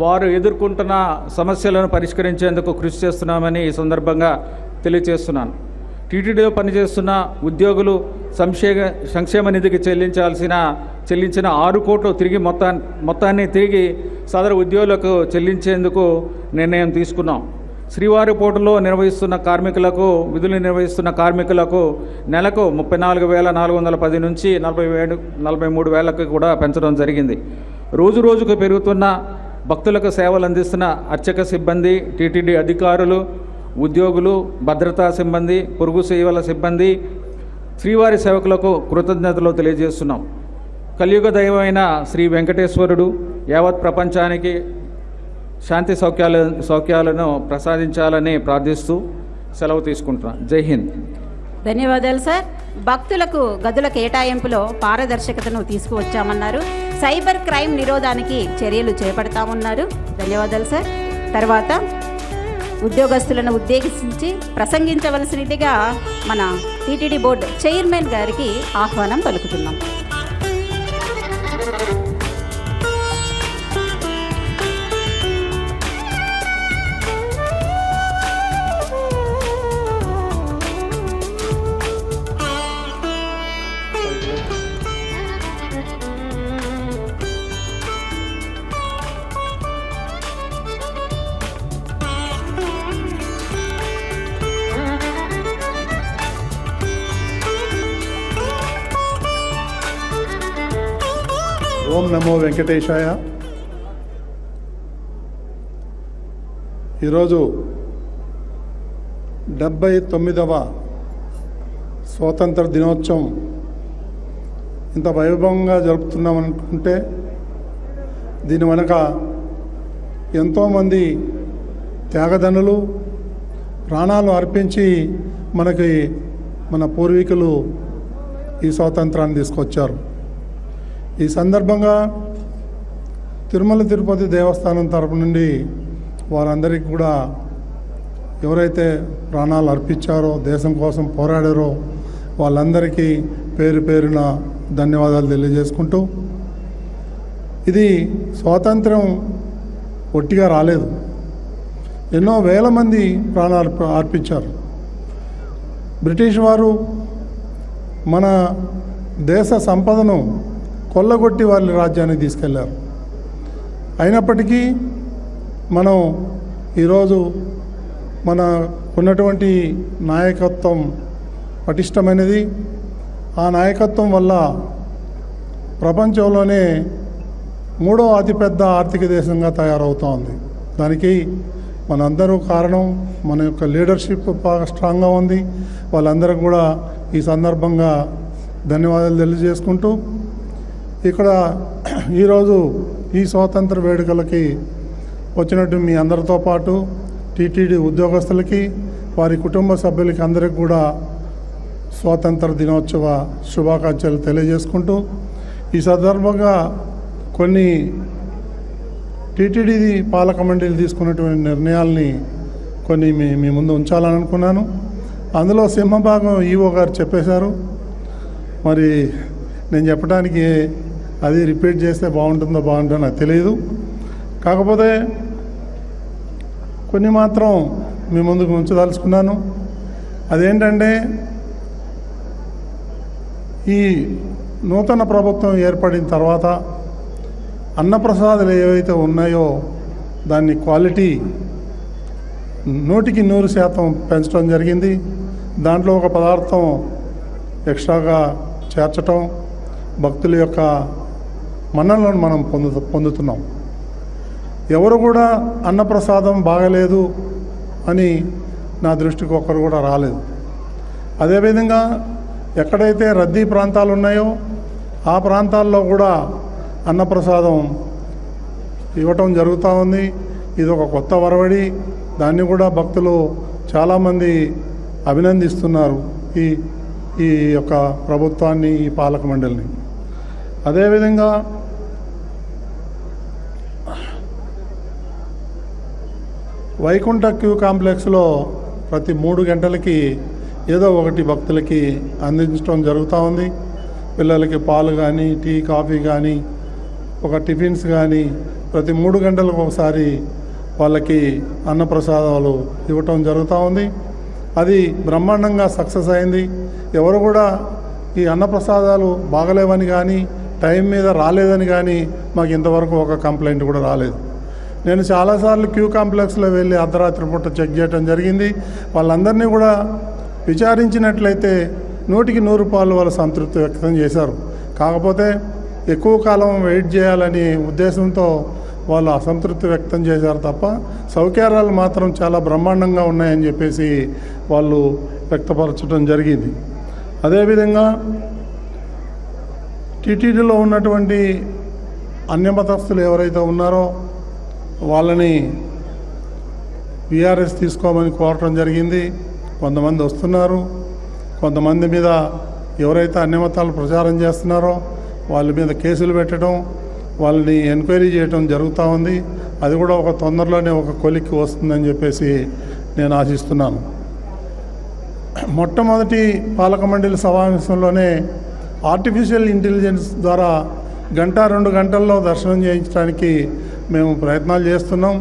వారు ఎదుర్కొంటున్న సమస్యలను పరిష్కరించేందుకు కృషి చేస్తున్నామని ఈ సందర్భంగా తెలియజేస్తున్నాను. టీటీడీలో పనిచేస్తున్న ఉద్యోగులు సంక్షేమ నిధికి చెల్లించిన 6 కోట్లు తిరిగి మొత్తాన్ని తిరిగి సదరు ఉద్యోగులకు చెల్లించేందుకు నిర్ణయం తీసుకున్నాం. శ్రీవారిపోటులో విధులు నిర్వహిస్తున్న కార్మికులకు నెలకు 34,410 నుంచి 43,000కు కూడా పెంచడం జరిగింది. రోజుకు పెరుగుతున్న భక్తులకు సేవలు అందిస్తున్న అర్చక సిబ్బంది, టీటీడీ అధికారులు, ఉద్యోగులు, భద్రతా సిబ్బంది, పొరుగు సేవల సిబ్బంది, శ్రీవారి సేవకులకు కృతజ్ఞతలు తెలియజేస్తున్నాం. కలియుగ దైవమైన శ్రీ వెంకటేశ్వరుడు యావత్ ప్రపంచానికి శాంతి సౌఖ్యాలను ప్రసాదించాలని ప్రార్థిస్తూ సెలవు తీసుకుంటున్నాను. జై హింద్. ధన్యవాదాలు సార్. భక్తులకు గదుల కేటాయింపులో పారదర్శకతను తీసుకువచ్చామన్నారు. సైబర్ క్రైమ్ నిరోధానికి చర్యలు చేపడతామన్నారు. ధన్యవాదాలు సార్. తర్వాత ఉద్యోగస్తులను ఉద్దేశించి ప్రసంగించవలసినదిగా మన టీటీడీ బోర్డు చైర్మన్ గారికి ఆహ్వానం పలుకుతున్నాం. ఓం నమో వెంకటేశాయ. ఈరోజు 79వ స్వాతంత్ర దినోత్సవం ఇంత వైభవంగా జరుపుతున్నామనుకుంటే దీని వెనక ఎంతోమంది త్యాగదనులు ప్రాణాలు అర్పించి మన పూర్వీకులు ఈ స్వాతంత్రాన్ని తీసుకొచ్చారు. ఈ సందర్భంగా తిరుమల తిరుపతి దేవస్థానం తరపు నుండి వారందరికీ కూడా ఎవరైతే ప్రాణాలు అర్పించారో, దేశం కోసం పోరాడారో వాళ్ళందరికీ పేరున ధన్యవాదాలు తెలియజేసుకుంటూ, ఇది స్వాతంత్రం ఒట్టిగా రాలేదు. ఎన్నో వేల మంది ప్రాణాలు అర్పించారు. బ్రిటిష్ వారు మన దేశ సంపదను కొల్లగొట్టి వాళ్ళ రాజ్యాన్ని తీసుకెళ్లారు. అయినప్పటికీ మనం ఈరోజు ఉన్నటువంటి నాయకత్వం పటిష్టమైనది. ఆ నాయకత్వం వల్ల ప్రపంచంలోనే 3వ అతిపెద్ద ఆర్థిక దేశంగా తయారవుతూ ఉంది. దానికి మనందరూ కారణం. మన యొక్క లీడర్షిప్ బాగా స్ట్రాంగ్గా ఉంది. వాళ్ళందరూ కూడా ఈ సందర్భంగా ధన్యవాదాలు తెలియజేసుకుంటూ, ఇక్కడ ఈరోజు ఈ స్వాతంత్ర వేడుకలకి వచ్చినట్టు మీ అందరితో పాటు టీటీడీ ఉద్యోగస్తులకి, వారి కుటుంబ సభ్యులకి అందరికీ కూడా స్వాతంత్ర దినోత్సవ శుభాకాంక్షలు తెలియజేసుకుంటూ, ఈ సందర్భంగా కొన్ని టీటీడీ పాలక మండలి తీసుకున్నటువంటి నిర్ణయాల్ని కొన్ని మీ ముందు ఉంచాలని అనుకున్నాను. అందులో సింహభాగం ఈఓ గారు చెప్పేశారు. మరి నేను చెప్పడానికి అది రిపీట్ చేస్తే బాగుంటుందో నాకు తెలియదు. కాకపోతే కొన్ని మాత్రం మీ ముందుకు ఉంచదలుచుకున్నాను. అదేంటంటే, ఈ నూతన ప్రభుత్వం ఏర్పడిన తర్వాత అన్నప్రసాదాలు ఏవైతే ఉన్నాయో దాన్ని క్వాలిటీ 100% పెంచడం జరిగింది. దాంట్లో ఒక పదార్థం ఎక్స్ట్రాగా చేర్చటం, భక్తుల యొక్క మన్ననలను మనం పొందుతున్నాం. ఎవరు కూడా అన్నప్రసాదం బాగలేదు అని నా దృష్టికి ఒక్కరు కూడా రాలేదు. అదేవిధంగా ఎక్కడైతే రద్దీ ప్రాంతాలు ఉన్నాయో ఆ ప్రాంతాల్లో కూడా అన్నప్రసాదం ఇవ్వటం జరుగుతూ ఉంది. ఇది ఒక కొత్త వరవడి. దాన్ని కూడా భక్తులు చాలామంది అభినందిస్తున్నారు ఈ ఈ యొక్క ప్రభుత్వాన్ని, ఈ పాలక మండలిని. అదేవిధంగా వైకుంఠ క్యూ కాంప్లెక్స్లో ప్రతి 3 గంటలకి ఏదో ఒకటి భక్తులకి అందించడం జరుగుతూ ఉంది. పిల్లలకి పాలు కానీ, టీ, కాఫీ కానీ, ఒక టిఫిన్స్ కానీ ప్రతి 3 గంటలకు ఒకసారి వాళ్ళకి అన్నప్రసాదాలు ఇవ్వటం జరుగుతూ ఉంది. అది బ్రహ్మాండంగా సక్సెస్ అయింది. ఎవరు కూడా ఈ అన్నప్రసాదాలు బాగలేవని కానీ, టైం మీద రాలేదని కానీ మాకు ఇంతవరకు ఒక కంప్లైంట్ కూడా రాలేదు. నేను చాలాసార్లు క్యూ కాంప్లెక్స్లో వెళ్ళి అర్ధరాత్రి పూట చెక్ చేయడం జరిగింది. వాళ్ళందరినీ కూడా విచారించినట్లయితే 100కి 100 వాళ్ళు సంతృప్తి వ్యక్తం చేశారు. కాకపోతే ఎక్కువ కాలం వెయిట్ చేయాలని ఉద్దేశంతో వాళ్ళు అసంతృప్తి వ్యక్తం చేశారు తప్ప సౌకర్యాలు మాత్రం చాలా బ్రహ్మాండంగా ఉన్నాయని చెప్పేసి వాళ్ళు వ్యక్తపరచడం జరిగింది. అదేవిధంగా టీటీడీలో ఉన్నటువంటి అన్యమతస్థులు ఎవరైతే ఉన్నారో వాళ్ళని విఆర్ఎస్ తీసుకోమని కోరటం జరిగింది. కొంతమంది వస్తున్నారు. కొంతమంది మీద ఎవరైతే అన్యమతాలు ప్రచారం చేస్తున్నారో వాళ్ళ మీద కేసులు పెట్టడం, వాళ్ళని ఎంక్వైరీ చేయడం జరుగుతూ ఉంది. అది కూడా ఒక తొందరలోనే ఒక కొలిక్కి వస్తుందని చెప్పేసి నేను ఆశిస్తున్నాను. మొట్టమొదటి పాలక మండలి సమావేశంలోనే ఆర్టిఫిషియల్ ఇంటెలిజెన్స్ ద్వారా 1-2 గంటల్లో దర్శనం చేయించడానికి మేము ప్రయత్నాలు చేస్తున్నాం.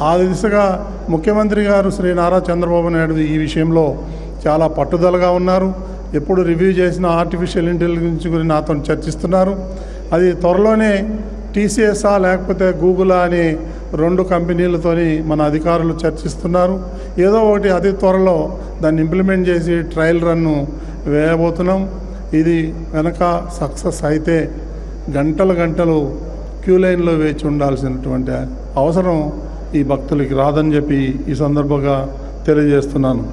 ఆ దిశగా ముఖ్యమంత్రి గారు శ్రీ నారా చంద్రబాబు నాయుడు ఈ విషయంలో చాలా పట్టుదలగా ఉన్నారు. ఎప్పుడు రివ్యూ చేసిన ఆర్టిఫిషియల్ ఇంటెలిజెన్స్ గురించి నాతో చర్చిస్తున్నారు. అది త్వరలోనే టీసీఎస్ఆ లేకపోతే గూగుల్ అనే 2 కంపెనీలతోని మన అధికారులు చర్చిస్తున్నారు. ఏదో ఒకటి అతి త్వరలో దాన్ని ఇంప్లిమెంట్ చేసి ట్రయల్ రన్ను వేయబోతున్నాం. ఇది వెనక సక్సెస్ అయితే గంటలు క్యూ లైన్లో వేచి ఉండాల్సినటువంటి అవసరం ఈ భక్తులకి రాదని చెప్పి ఈ సందర్భంగా తెలియజేస్తున్నాను.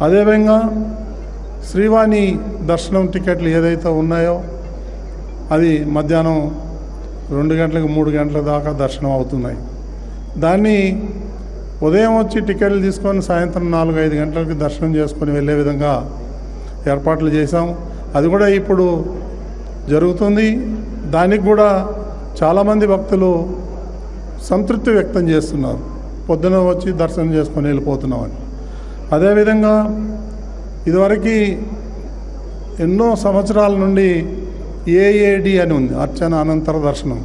అదేవిధంగా శ్రీవాణి దర్శనం టికెట్లు ఏదైతే ఉన్నాయో అది మధ్యాహ్నం 2 గంటలకు 3 గంటల దాకా దర్శనం అవుతున్నాయి. దాన్ని ఉదయం వచ్చి టికెట్లు తీసుకొని సాయంత్రం 4-5 గంటలకి దర్శనం చేసుకొని వెళ్ళే విధంగా ఏర్పాట్లు చేశాం. అది కూడా ఇప్పుడు జరుగుతుంది. దానికి కూడా చాలామంది భక్తులు సంతృప్తి వ్యక్తం చేస్తున్నారు. పొద్దున వచ్చి దర్శనం చేసుకొని వెళ్ళిపోతున్నామని. అదేవిధంగా ఇదివరకు ఎన్నో సంవత్సరాల నుండి ఏఏడి అని ఉంది, అర్చన అనంతర దర్శనం.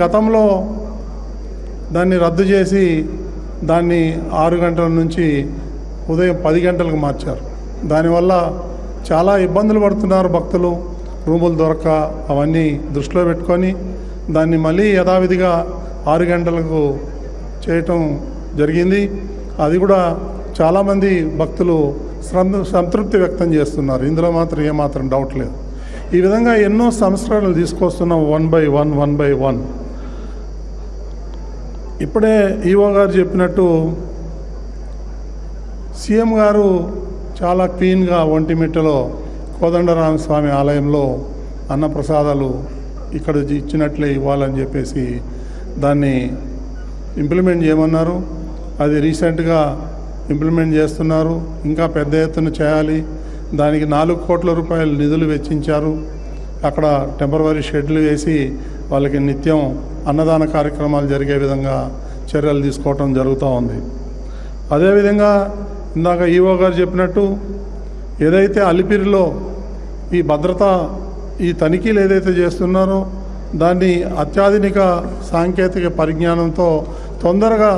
గతంలో దాన్ని రద్దు చేసి దాన్ని 6 గంటల నుంచి ఉదయం 10 గంటలకు మార్చారు. దానివల్ల చాలా ఇబ్బందులు పడుతున్నారు భక్తులు. రూములు దొరక్క అవన్నీ దృష్టిలో పెట్టుకొని దాన్ని మళ్ళీ యథావిధిగా 6 గంటలకు చేయటం జరిగింది. అది కూడా చాలామంది భక్తులు సంతృప్తి వ్యక్తం చేస్తున్నారు. ఇందులో మాత్రం ఏమాత్రం డౌట్ లేదు. ఈ విధంగా ఎన్నో సంస్కరణలు తీసుకొస్తున్నాం 1 by 1. ఇప్పుడే ఈవో గారు చెప్పినట్టు సీఎం గారు చాలా క్లీన్గా ఒంటిమిట్టలో కోదండరామస్వామి ఆలయంలో అన్నప్రసాదాలు ఇక్కడ ఇచ్చినట్లే ఇవ్వాలని చెప్పేసి దాన్ని ఇంప్లిమెంట్ చేయమన్నారు. అది రీసెంట్గా ఇంప్లిమెంట్ చేస్తున్నారు. ఇంకా పెద్ద ఎత్తున చేయాలి. దానికి 4 కోట్ల రూపాయలు నిధులు వెచ్చించారు. అక్కడ టెంపరవరీ షెడ్లు వేసి వాళ్ళకి నిత్యం అన్నదాన కార్యక్రమాలు జరిగే విధంగా చర్యలు తీసుకోవటం జరుగుతూ ఉంది. అదేవిధంగా ఇందాక ఈవో గారు చెప్పినట్టు ఏదైతే అలిపిరిలో ఈ భద్రత ఈ తనిఖీలు ఏదైతే చేస్తున్నారో దాన్ని అత్యాధునిక సాంకేతిక పరిజ్ఞానంతో తొందరగా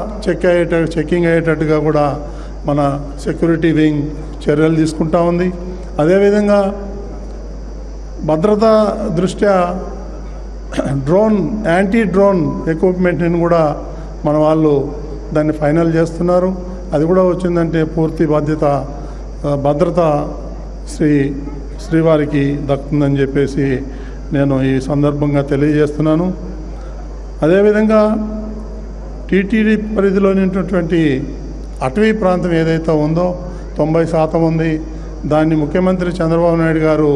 చెక్కింగ్ అయ్యేటట్టుగా కూడా మన సెక్యూరిటీ వింగ్ చర్యలు తీసుకుంటా ఉంది. అదేవిధంగా భద్రతా దృష్ట్యా యాంటీ డ్రోన్ ఎక్విప్మెంట్ని కూడా మన వాళ్ళు దాన్ని ఫైనల్ చేస్తున్నారు. అది కూడా వచ్చిందంటే పూర్తి భద్రత శ్రీవారికి దక్కుతుందని చెప్పేసి నేను ఈ సందర్భంగా తెలియజేస్తున్నాను. అదేవిధంగా టీటీడీ పరిధిలోని ఉన్నటువంటి అటవీ ప్రాంతం ఏదైతే ఉందో 90% ఉంది. దాన్ని ముఖ్యమంత్రి చంద్రబాబు నాయుడు గారు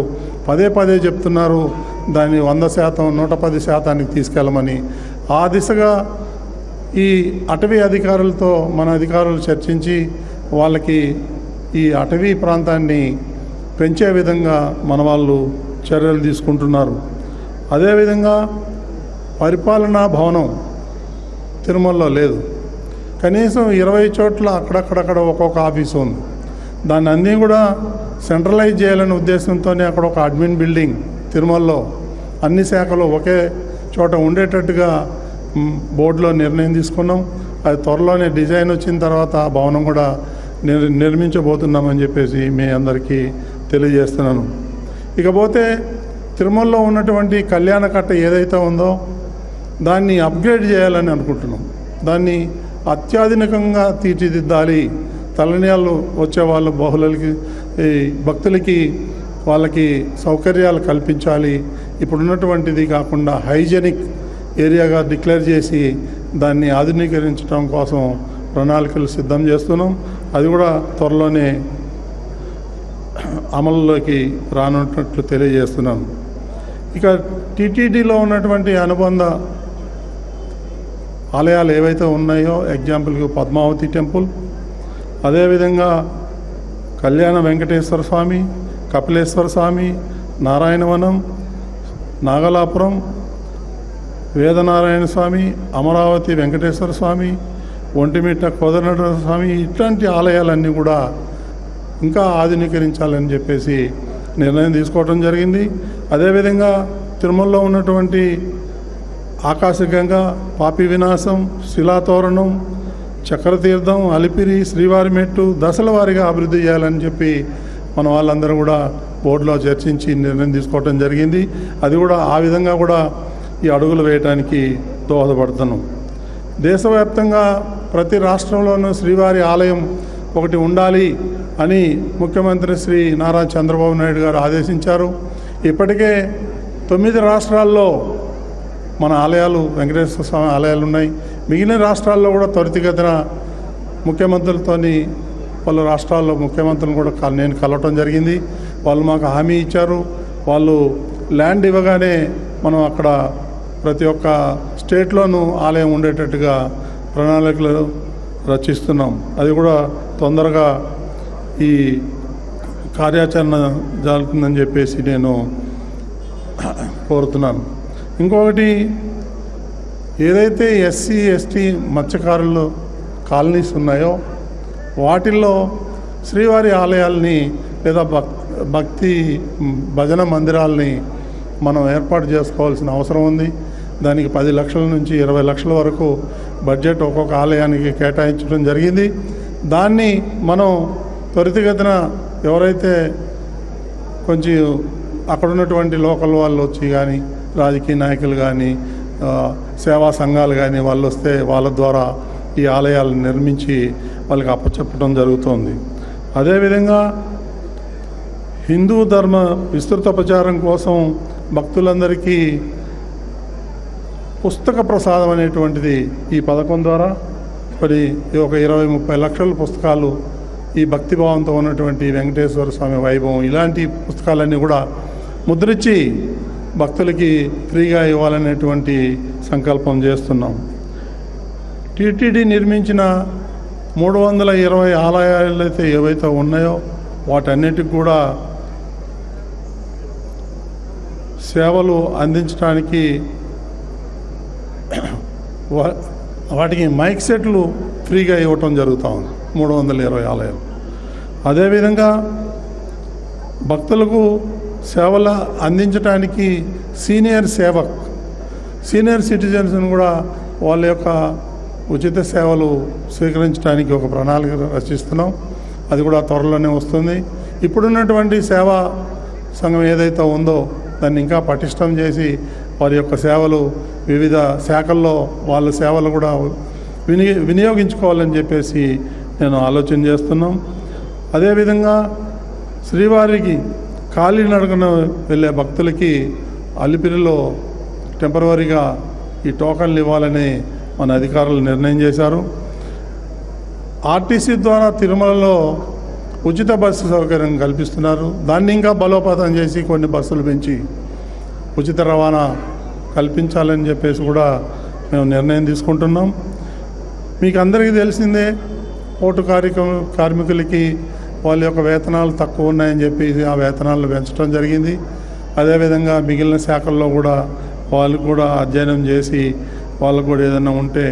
పదే చెప్తున్నారు. దాన్ని 100%, 110% తీసుకెళ్ళమని. ఆ దిశగా ఈ అటవీ అధికారులతో మన అధికారులు చర్చించి వాళ్ళకి ఈ అటవీ ప్రాంతాన్ని పెంచే విధంగా మన వాళ్ళు చర్యలు తీసుకుంటున్నారు. అదేవిధంగా పరిపాలనా భవనం తిరుమలలో లేదు. కనీసం 20 చోట్ల అక్కడక్కడక్కడ ఒక్కొక్క ఆఫీసు ఉంది. దాన్ని అన్నీ కూడా సెంట్రలైజ్ చేయాలనే ఉద్దేశంతోనే అక్కడ ఒక అడ్మిన్ బిల్డింగ్ తిరుమలలో అన్ని శాఖలు ఒకే చోట ఉండేటట్టుగా బోర్డులో నిర్ణయం తీసుకున్నాం. అది త్వరలోనే డిజైన్ వచ్చిన తర్వాత ఆ భవనం కూడా నిర్మించబోతున్నామని చెప్పేసి మీ అందరికీ తెలియజేస్తున్నాను. ఇకపోతే తిరుమలలో ఉన్నటువంటి కళ్యాణకట్ట ఏదైతే ఉందో దాన్ని అప్గ్రేడ్ చేయాలని అనుకుంటున్నాం. దాన్ని అత్యాధునికంగా తీర్చిదిద్దాలి. తలనీయాలు వచ్చేవాళ్ళు బహుళకి భక్తులకి వాళ్ళకి సౌకర్యాలు కల్పించాలి. ఇప్పుడున్నటువంటిది కాకుండా హైజెనిక్ ఏరియాగా డిక్లేర్ చేసి దాన్ని ఆధునీకరించడం కోసం ప్రణాళికలు సిద్ధం చేస్తున్నాం. అది కూడా త్వరలోనే అమలులోకి రానున్నట్లు తెలియజేస్తున్నాను. ఇక టీటీడీలో ఉన్నటువంటి అనుబంధ ఆలయాలు ఏవైతే ఉన్నాయో, ఎగ్జాంపుల్కి పద్మావతి టెంపుల్, అదేవిధంగా కళ్యాణ వెంకటేశ్వర స్వామి, కపిలేశ్వర స్వామి, నారాయణవనం, నాగలాపురం, వేదనారాయణ స్వామి, అమరావతి వెంకటేశ్వర స్వామి, ఒంటిమిట్ట కోదండరామ స్వామి, ఇట్లాంటి ఆలయాలన్నీ కూడా ఇంకా ఆధునీకరించాలని చెప్పేసి నిర్ణయం తీసుకోవడం జరిగింది. అదేవిధంగా తిరుమలలో ఉన్నటువంటి ఆకాశగంగా, పాపి వినాశం, శిలాతోరణం, చక్రతీర్థం, అలిపిరి, శ్రీవారి మెట్టు దశల వారీగా అభివృద్ధి చేయాలని చెప్పి మన వాళ్ళందరూ కూడా బోర్డులో చర్చించి నిర్ణయం తీసుకోవడం జరిగింది. అది కూడా ఆ విధంగా కూడా ఈ అడుగులు వేయడానికి దోహదపడుతున్నాం. దేశవ్యాప్తంగా ప్రతి రాష్ట్రంలోనూ శ్రీవారి ఆలయం ఒకటి ఉండాలి అని ముఖ్యమంత్రి శ్రీ నారా చంద్రబాబు నాయుడు గారు ఆదేశించారు. ఇప్పటికే 9 రాష్ట్రాల్లో మన ఆలయాలు, వెంకటేశ్వర స్వామి ఆలయాలు ఉన్నాయి. మిగిలిన రాష్ట్రాల్లో కూడా త్వరితగతిన ముఖ్యమంత్రులతోని పలు రాష్ట్రాల్లో ముఖ్యమంత్రులను కూడా నేను కలవటం జరిగింది. వాళ్ళు మాకు హామీ ఇచ్చారు. వాళ్ళు ల్యాండ్ ఇవ్వగానే మనం అక్కడ ప్రతి ఒక్క స్టేట్లోనూ ఆలయం ఉండేటట్టుగా ప్రణాళికలు రచిస్తున్నాం. అది కూడా తొందరగా ఈ కార్యాచరణ జరుగుతుందని చెప్పేసి నేను కోరుతున్నాను. ఇంకొకటి, ఏదైతే ఎస్సీ ఎస్టీ మత్స్యకారులు కాలనీస్ ఉన్నాయో వాటిల్లో శ్రీవారి ఆలయాల్ని లేదా భక్తి భజన మందిరాల్ని మనం ఏర్పాటు చేసుకోవాల్సిన అవసరం ఉంది. దానికి 10 లక్షల నుంచి 20 లక్షల వరకు బడ్జెట్ ఒక్కొక్క ఆలయానికి కేటాయించడం జరిగింది. దాన్ని మనం త్వరితగతిన ఎవరైతే కొంచెం అక్కడ ఉన్నటువంటి లోకల్ వాళ్ళు వచ్చి కానీ, రాజకీయ నాయకులు కానీ, సేవా సంఘాలు కానీ వాళ్ళు వస్తే వాళ్ళ ద్వారా ఈ ఆలయాలను నిర్మించి వాళ్ళకి అప్పచెప్పడం జరుగుతోంది. అదేవిధంగా హిందూ ధర్మ విస్తృత ప్రచారం కోసం భక్తులందరికీ పుస్తక ప్రసాదం అనేటువంటిది ఈ పథకం ద్వారా మరి ఒక 20-30 లక్షల పుస్తకాలు ఈ భక్తిభావంతో ఉన్నటువంటి వెంకటేశ్వర స్వామి వైభవం ఇలాంటి పుస్తకాలన్నీ కూడా ముద్రించి భక్తులకి ఫ్రీగా ఇవ్వాలనేటువంటి సంకల్పం చేస్తున్నాం. టీటీడీ నిర్మించిన 320 ఆలయాలు అయితే ఏవైతే ఉన్నాయో వాటన్నిటికి కూడా సేవలు అందించడానికి వాటికి మైక్ సెట్లు ఫ్రీగా ఇవ్వటం జరుగుతూ ఉంది 320 ఆలయాలు. అదేవిధంగా భక్తులకు సేవలు అందించడానికి సీనియర్ సిటిజన్స్ని కూడా వాళ్ళ యొక్క ఉచిత సేవలు స్వీకరించడానికి ఒక ప్రణాళిక రచిస్తున్నాం. అది కూడా త్వరలోనే వస్తుంది. ఇప్పుడున్నటువంటి సేవా సంఘం ఏదైతే ఉందో దాన్ని ఇంకా పటిష్టం చేసి వారి యొక్క సేవలు వివిధ శాఖల్లో వాళ్ళ సేవలు కూడా వినియోగించుకోవాలని చెప్పేసి నేను ఆలోచన చేస్తున్నాం. అదేవిధంగా శ్రీవారికి కాలినడకన వెళ్ళే భక్తులకి అలిపిరిలో టెంపరవరీగా ఈ టోకన్లు ఇవ్వాలని మన అధికారులు నిర్ణయం చేశారు. ఆర్టీసీ ద్వారా తిరుమలలో ఉచిత బస్సు సౌకర్యం కల్పిస్తున్నారు. దాన్ని ఇంకా బలోపేతం చేసి కొన్ని బస్సులు పెంచి ఉచిత రవాణా కల్పించాలని చెప్పేసి కూడా మేము నిర్ణయం తీసుకుంటున్నాం. మీకు అందరికీ తెలిసిందే, పోర్టు కార్మికులకి వాళ్ళ యొక్క వేతనాలు తక్కువ ఉన్నాయని చెప్పి ఆ వేతనాలను పెంచడం జరిగింది. అదేవిధంగా మిగిలిన శాఖల్లో కూడా వాళ్ళు కూడా అధ్యయనం చేసి వాళ్ళకు కూడా ఏదైనా ఉంటే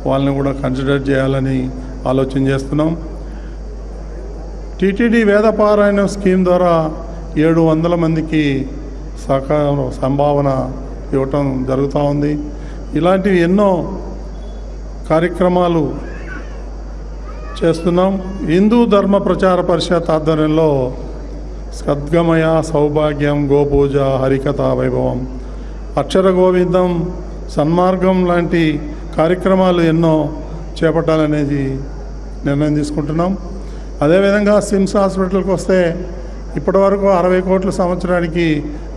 వాళ్ళని కూడా కన్సిడర్ చేయాలని ఆలోచన చేస్తున్నాం. టీటీడీ వేదపారాయణ స్కీమ్ ద్వారా 700 మందికి సహకార సంభావన ఇవ్వటం జరుగుతూ ఉంది. ఇలాంటివి ఎన్నో కార్యక్రమాలు చేస్తున్నాం. హిందూ ధర్మ ప్రచార పరిషత్ ఆధ్వర్యంలో సద్గమయ, సౌభాగ్యం, గోపూజ, హరికథా వైభవం, అక్షర గోవిందం, సన్మార్గం లాంటి కార్యక్రమాలు ఎన్నో చేపట్టాలనేది నిర్ణయం తీసుకుంటున్నాం. అదేవిధంగా సిమ్స్ హాస్పిటల్కి వస్తే ఇప్పటివరకు 60 కోట్ల సంవత్సరానికి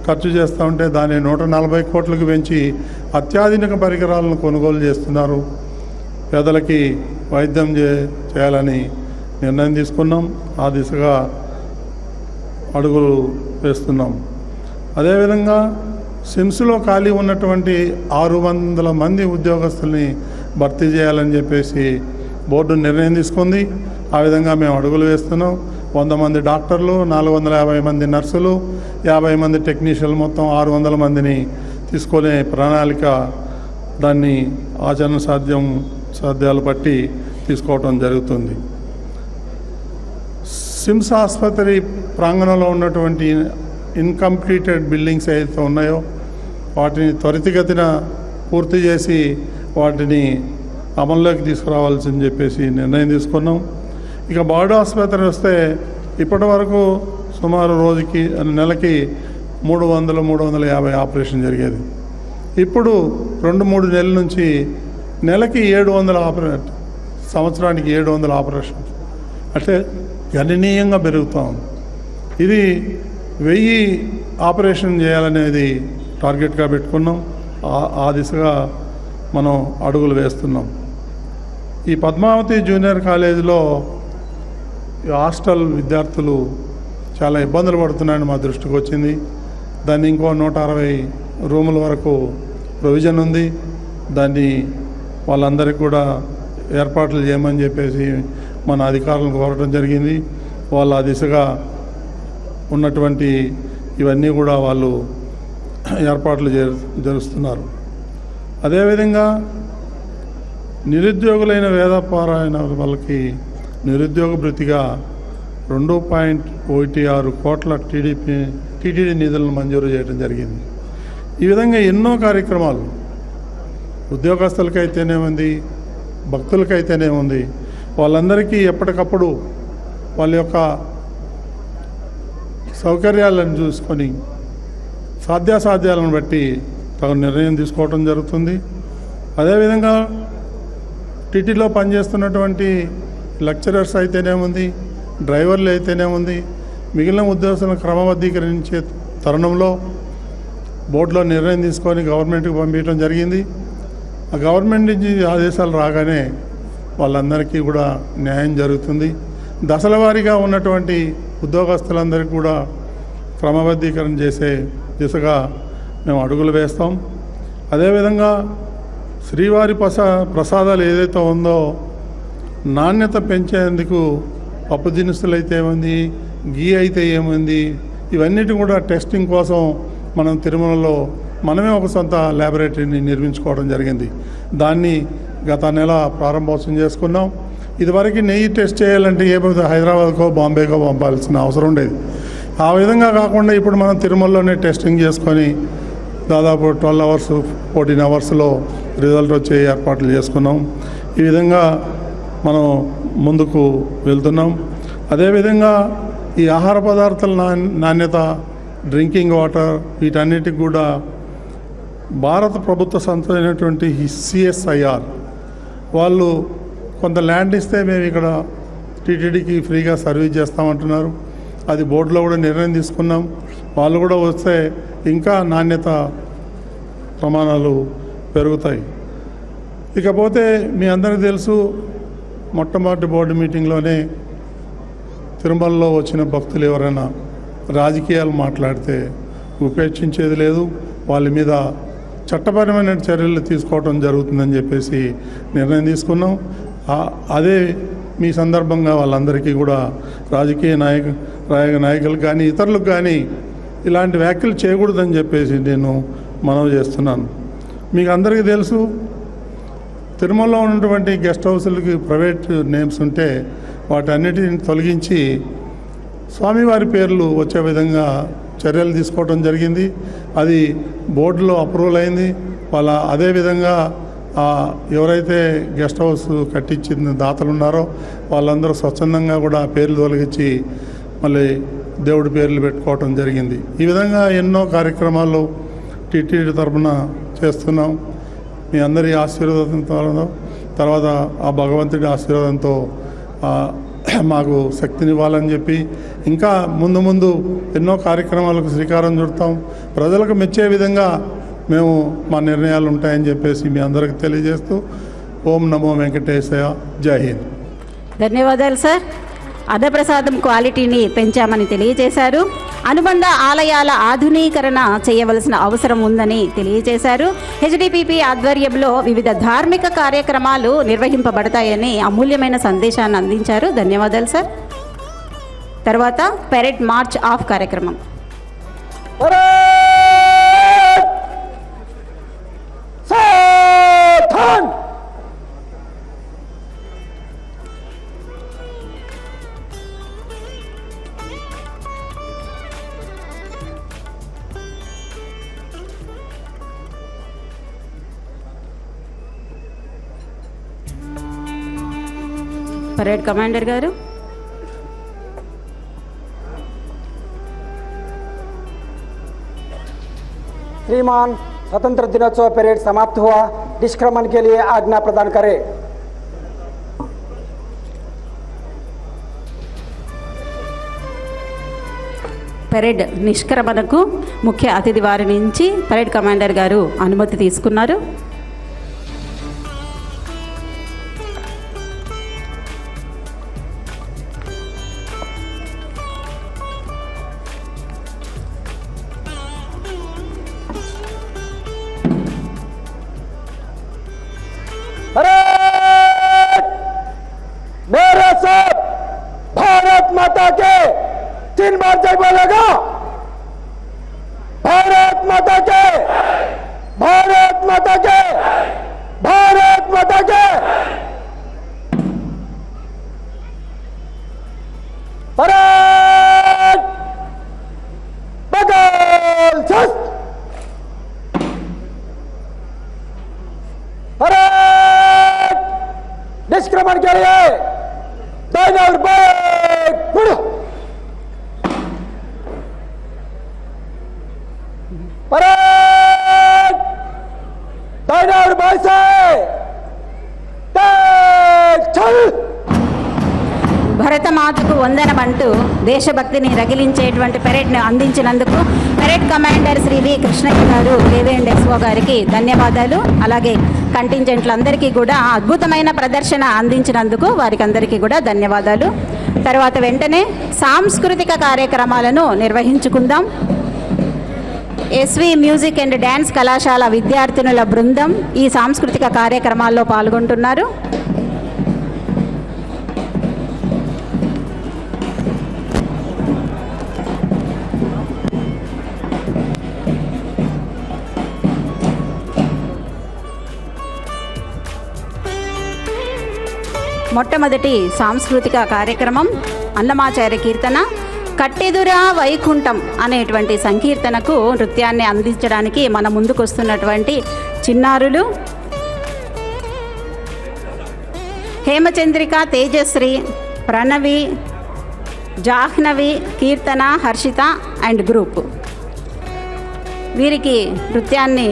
ఖర్చు చేస్తూ ఉంటే దాన్ని 140 కోట్లకు పెంచి అత్యాధునిక పరికరాలను కొనుగోలు చేస్తున్నారు. పేదలకి వైద్యం చేయాలని నిర్ణయం తీసుకున్నాం. ఆ దిశగా అడుగులు వేస్తున్నాం. అదేవిధంగా సిమ్స్లో ఖాళీ ఉన్నటువంటి 600 మంది ఉద్యోగస్తుల్ని భర్తీ చేయాలని చెప్పేసి బోర్డు నిర్ణయం తీసుకుంది. ఆ విధంగా మేము అడుగులు వేస్తున్నాం. 100 మంది డాక్టర్లు, 450 మంది నర్సులు, 50 మంది టెక్నీషియన్లు, మొత్తం 600 మందిని తీసుకునే ప్రణాళిక దాన్ని ఆచరణ సాధ్యాలు బట్టి తీసుకోవటం జరుగుతుంది. సిమ్స్ ఆసుపత్రి ప్రాంగణంలో ఉన్నటువంటి ఇన్కంప్లీటెడ్ బిల్డింగ్స్ ఏదైతే ఉన్నాయో వాటిని త్వరితగతిన పూర్తి చేసి వాటిని అమల్లోకి తీసుకురావాల్సిందని చెప్పేసి నిర్ణయం తీసుకున్నాం. ఇక బాడీ ఆసుపత్రి వస్తే ఇప్పటి వరకు సుమారు రోజుకి నెలకి 300-350 ఆపరేషన్ జరిగేది. ఇప్పుడు 2-3 నెలల నుంచి నెలకి 700 సంవత్సరానికి 700 ఆపరేషన్, అంటే గణనీయంగా పెరుగుతూ ఉంది. ఇది 1000 ఆపరేషన్ చేయాలనేది టార్గెట్గా పెట్టుకున్నాం. ఆ దిశగా మనం అడుగులు వేస్తున్నాం. ఈ పద్మావతి జూనియర్ కాలేజీలో హాస్టల్ విద్యార్థులు చాలా ఇబ్బందులు పడుతున్నాయని మా దృష్టికి వచ్చింది. దాన్ని ఇంకో 160 రూముల వరకు ప్రొవిజన్ ఉంది. దాన్ని వాళ్ళందరికీ కూడా ఏర్పాట్లు చేయమని చెప్పేసి మన అధికారులను కోరడం జరిగింది. వాళ్ళు ఆ దిశగా ఉన్నటువంటి ఇవన్నీ కూడా వాళ్ళు ఏర్పాట్లు జరుస్తున్నారు. అదేవిధంగా నిరుద్యోగులైన వేదపారాయణ వాళ్ళకి నిరుద్యోగ భృతిగా 2.16 కోట్ల టీటీడీ నిధులను మంజూరు చేయడం జరిగింది. ఈ విధంగా ఎన్నో కార్యక్రమాలు ఉద్యోగస్తులకైతేనేముంది, భక్తులకైతేనేముంది, వాళ్ళందరికీ ఎప్పటికప్పుడు వాళ్ళ యొక్క సౌకర్యాలను చూసుకొని సాధ్యాసాధ్యాలను బట్టి తగు నిర్ణయం తీసుకోవడం జరుగుతుంది. అదేవిధంగా టీటీలో పనిచేస్తున్నటువంటి లెక్చరర్స్ అయితేనేముంది, డ్రైవర్లు అయితేనేముంది, మిగిలిన ఉద్యోగస్తులను క్రమబద్ధీకరించే తరుణంలో బోర్డులో నిర్ణయం తీసుకొని గవర్నమెంట్కి పంపించడం జరిగింది. ఆ గవర్నమెంట్ నుంచి ఆదేశాలు రాగానే వాళ్ళందరికీ కూడా న్యాయం జరుగుతుంది. దశల వారీగా ఉన్నటువంటి ఉద్యోగస్తులందరికీ కూడా క్రమబద్ధీకరణ చేసే దిశగా మేము అడుగులు వేస్తాం. అదేవిధంగా శ్రీవారి ప్రసాదాలు ఏదైతే ఉందో నాణ్యత పెంచేందుకు పప్పు దినుసులు అయితే ఏముంది, గీ అయితే ఏముంది, ఇవన్నిటి కూడా టెస్టింగ్ కోసం మనం తిరుమలలో మనమే ఒక సొంత ల్యాబొరేటరీని నిర్మించుకోవడం జరిగింది. దాన్ని గత నెల ప్రారంభోత్సవం చేసుకున్నాం. ఇదివరకు నెయ్యి టెస్ట్ చేయాలంటే హైదరాబాద్కో బాంబేకో పంపాల్సిన అవసరం ఉండేది. ఆ విధంగా కాకుండా ఇప్పుడు మనం తిరుమలలోనే టెస్టింగ్ చేసుకొని దాదాపు 12 అవర్స్ 14 అవర్స్లో రిజల్ట్ వచ్చే ఏర్పాట్లు చేసుకున్నాం. ఈ విధంగా మనం ముందుకు వెళ్తున్నాం. అదేవిధంగా ఈ ఆహార పదార్థాల నాణ్యత, డ్రింకింగ్ వాటర్, వీటన్నిటికి కూడా భారత ప్రభుత్వ సంస్థ అయినటువంటి CSIR వాళ్ళు కొంత ల్యాండ్ ఇస్తే మేము ఇక్కడ టీటీడీకి ఫ్రీగా సర్వీస్ చేస్తామంటున్నారు. అది బోర్డులో కూడా నిర్ణయం తీసుకున్నాం. వాళ్ళు కూడా వస్తే ఇంకా నాణ్యత ప్రమాణాలు పెరుగుతాయి. ఇకపోతే మీ అందరికీ తెలుసు, మొట్టమొదటి బోర్డు మీటింగ్లోనే తిరుమలలో వచ్చిన భక్తులు ఎవరైనా రాజకీయాలు మాట్లాడితే ఉపేక్షించేది లేదు, వాళ్ళ మీద చట్టపరమైన చర్యలు తీసుకోవడం జరుగుతుందని చెప్పేసి నిర్ణయం తీసుకున్నాం. అదే మీ సందర్భంగా వాళ్ళందరికీ కూడా రాజకీయ నాయకులకు కానీ ఇతరులకు కానీ ఇలాంటి వ్యాఖ్యలు చేయకూడదని చెప్పేసి నేను మనవి చేస్తున్నాను. మీకు అందరికీ తెలుసు, తిరుమలలో ఉన్నటువంటి గెస్ట్ హౌస్లకి ప్రైవేట్ నేమ్స్ ఉంటే వాటన్నిటిని తొలగించి స్వామివారి పేర్లు వచ్చే విధంగా చర్యలు తీసుకోవడం జరిగింది. అది బోర్డులో అప్రూవల్ అయింది. అదేవిధంగా ఎవరైతే గెస్ట్ హౌస్ కట్టించిన దాతలు ఉన్నారో వాళ్ళందరూ స్వచ్ఛందంగా కూడా పేర్లు తొలగించి మళ్ళీ దేవుడి పేర్లు పెట్టుకోవటం జరిగింది. ఈ విధంగా ఎన్నో కార్యక్రమాలు టీటీడీ తరఫున చేస్తున్నాం. మీ అందరి ఆశీర్వాదంతో తర్వాత ఆ భగవంతుడి ఆశీర్వాదంతో మాకు శక్తినివ్వాలని చెప్పి ఇంకా ముందు ఎన్నో కార్యక్రమాలకు శ్రీకారం చుడతాం. ప్రజలకు మెచ్చే విధంగా మేము మా నిర్ణయాలు ఉంటాయని చెప్పేసి మీ అందరికీ తెలియజేస్తూ ఓం నమో వెంకటేశయ, జై హింద్. ధన్యవాదాలు సార్. అన్నప్రసాదం క్వాలిటీని పెంచామని తెలియజేశారు. అనుబంధ ఆలయాల ఆధునీకరణ చేయవలసిన అవసరం ఉందని తెలియజేశారు. హెచ్డిపిపి ఆధ్వర్యంలో వివిధ ధార్మిక కార్యక్రమాలు నిర్వహింపబడతాయని అమూల్యమైన సందేశాన్ని అందించారు. ధన్యవాదాలు సార్. తర్వాత పెరెడ్ మార్చ్ ఆఫ్ కార్యక్రమం. పరేడ్ కమాండర్ గారు. श्रीमान, स्वतंत्र दिनोत्सव परेड समाप्त हुआ. निष्क्रमण के लिए आज्ञा प्रदान करें. పరేడ్ నిష్క్రమణకు ముఖ్య అతిథి వారి నుంచి పరేడ్ కమాండర్ గారు అనుమతి తీసుకున్నారు. मेरे साथ भारत माता के 3 बार जय बोलेगा. भारत माता के, भारत माता के, भारत माता के. परेड बगल शस्त्र. परेड निष्क्रमण के लिए दाहिने और बाएं मुड़ो. परेड दाहिने और बाएं से चल. భరతమాతకు వందనమంటూ దేశభక్తిని రగిలించేటువంటి పెరేడ్ను అందించినందుకు parade commander Shri V Krishnaiah గారు KV&SO గారికి ధన్యవాదాలు. అలాగే కంటింజెంట్లందరికీ కూడా అద్భుతమైన ప్రదర్శన అందించినందుకు వారికి అందరికీ కూడా ధన్యవాదాలు. తర్వాత వెంటనే సాంస్కృతిక కార్యక్రమాలను నిర్వహించుకుందాం. ఎస్వి మ్యూజిక్ అండ్ డ్యాన్స్ కళాశాల విద్యార్థినుల బృందం ఈ సాంస్కృతిక కార్యక్రమాల్లో పాల్గొంటున్నారు. మొట్టమొదటి సాంస్కృతిక కార్యక్రమం అన్నమాచార్య కీర్తన కట్టెదురా వైకుంఠం అనేటువంటి సంకీర్తనకు నృత్యాన్ని అందించడానికి మన ముందుకు వస్తున్నటువంటి చిన్నారులు హేమచంద్రిక, తేజశ్రీ, ప్రణవి, జాహ్నవి, కీర్తన, హర్షిత అండ్ గ్రూప్. వీరికి నృత్యాన్ని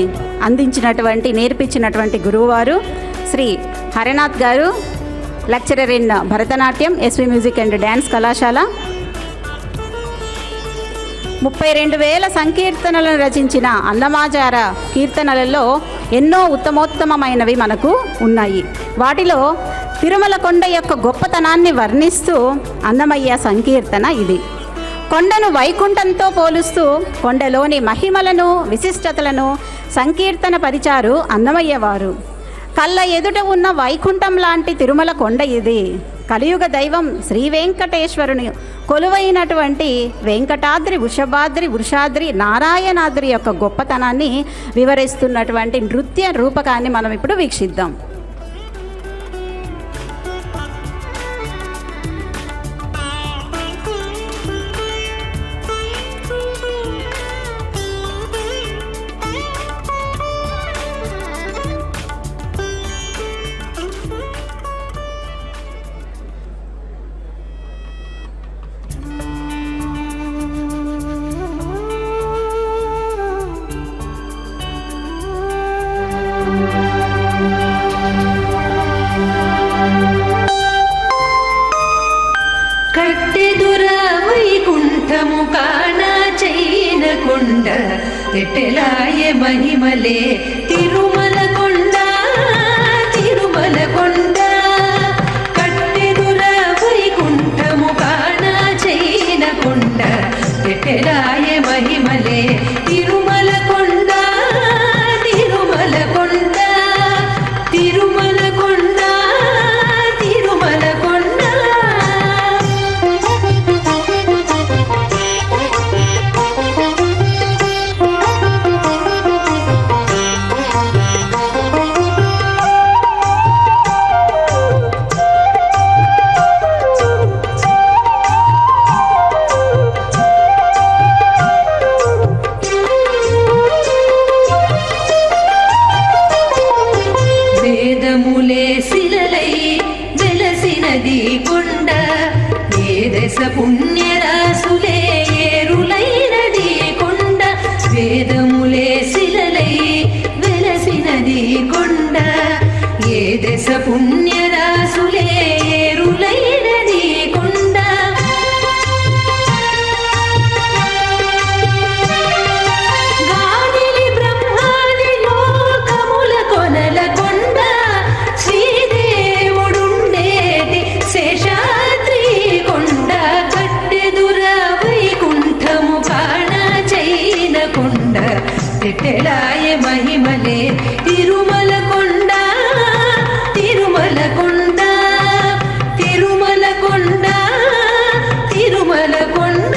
నేర్పించినటువంటి గురువువారు Shri Harinath garu, lecturer in Bharatanatyam, SV music and dance కళాశాల. 32,000 సంకీర్తనలను రచించిన అన్నమాచార కీర్తనలలో ఎన్నో ఉత్తమోత్తమైనవి మనకు ఉన్నాయి. వాటిలో తిరుమల కొండ యొక్క గొప్పతనాన్ని వర్ణిస్తూ అన్నమయ్య సంకీర్తన ఇది. కొండను వైకుంఠంతో పోలుస్తూ కొండలోని మహిమలను, విశిష్టతలను సంకీర్తన పరిచారు అన్నమయ్య వారు. కళ్ళ ఎదుట ఉన్న వైకుంఠం లాంటి తిరుమల కొండ ఇది. కలియుగ దైవం శ్రీ వెంకటేశ్వరుని కొలువైనటువంటి వెంకటాద్రి, వృషభాద్రి, వృషాద్రి, నారాయణాద్రి యొక్క గొప్పతనాన్ని వివరిస్తున్నటువంటి నృత్య రూపకాన్ని మనం ఇప్పుడు వీక్షిద్దాం. ఎట్టెలాయే మహిమలే తిరుమల కొండ, తిరుమల కొండ కట్టెదుర వైకుంఠము కాన చైన కొండ. ఎట్టెలాయే మహిమలే తిరుమల కొండ, తిరుమల కొండ, తిరుమల కొండ, తిరుమల కొండ. పుణ్యరాసులే ఏరులైనది కొండ, వేదములే శిలలై వెలసినది కొండ. ఏ దశ పుణ్యరాసులే ఏరులైనది కొండ. గాలిలి బ్రహ్మాది లోకముల కొనల కొండ, శ్రీదేవుడుండేది శేషాద్రి కొండ. కట్టెదుర వైకుంఠము కాణ చైన కొండ. ఎట్టెలాయ మహిమలే తిరుమల కొండ, తిరుమల కొండ, తిరుమల కొండ, తిరుమల కొండ.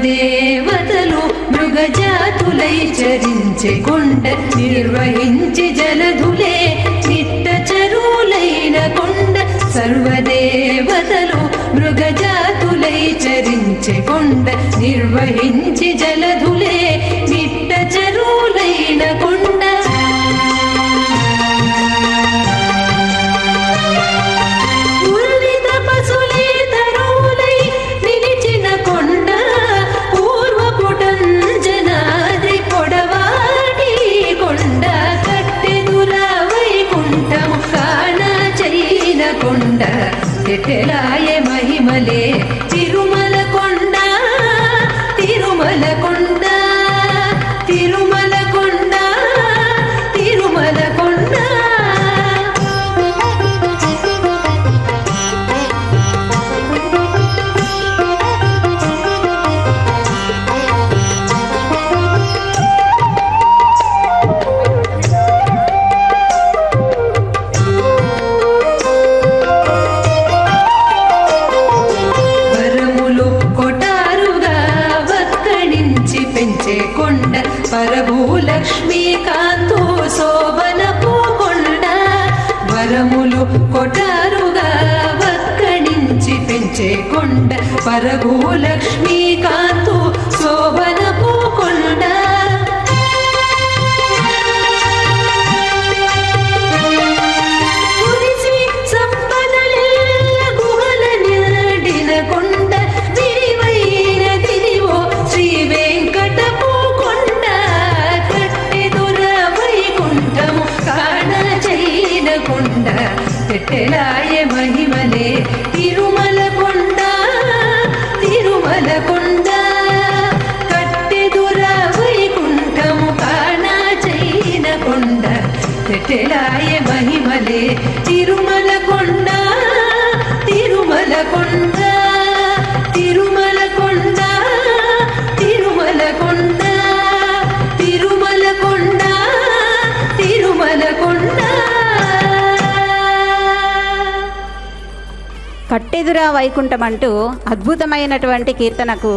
దేవతలు మృగజాతులై చరించే కొండ, నిర్వహించి జలధులే నిట్ట చరులైన కొండ. సర్వదేవతలు మృగజాతులై చరించే కొండ, నిర్వహించి జలధులే నిట్ట చరులైన కొండ. ఉర్విత పశులే తరువులై నిలిచిన కొండ, పూర్వపుటంజనాద్రి పొడవాటి కొండ. కట్టెదుర వైకుంఠము కాణ చైన కొండ. ఎట్టెలాయ మహిమలే తిరుమల కొండ, తిరుమల కొండ, తిరుమల కొండ, తిరుమల కొండ. పరభూలక్ష్మీకాంతో శోభనపు కొండ. వరములు కొటారుగా వక్కడించి పెంచే కొండ, పరభూలక్ష్మీకాంతో శోభనపు కొండ. కురిసి సంపదలెల్ల గుహల నిండిన కొండ, విరివైన తిరివో శ్రీ వెంకటపు కొండ. కట్టెదుర వైకుంఠము కాణ చైన కొండ. ఎట్టెలాయ మహిమలే తిరుమల కొండ, తిరుమల కొండ. తిరుమల కొండ తిరుమల కొండ తిరుమల కొండ తిరుమల కొండ తిరుమల కొండ తిరుమల కొండ. కట్టెదురా వైకుంఠం అంటూ అద్భుతమైనటువంటి కీర్తనకు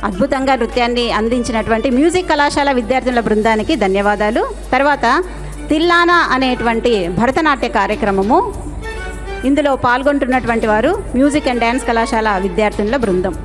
అద్భుతంగా నృత్యాన్ని అందించినటువంటి మ్యూజిక్ కళాశాల విద్యార్థుల బృందానికి ధన్యవాదాలు. తర్వాత తిల్లానా అనేటువంటి భరతనాట్య కార్యక్రమము, ఇందులో పాల్గొంటున్నటువంటి వారు మ్యూజిక్ అండ్ డ్యాన్స్ కళాశాల విద్యార్థుల బృందం.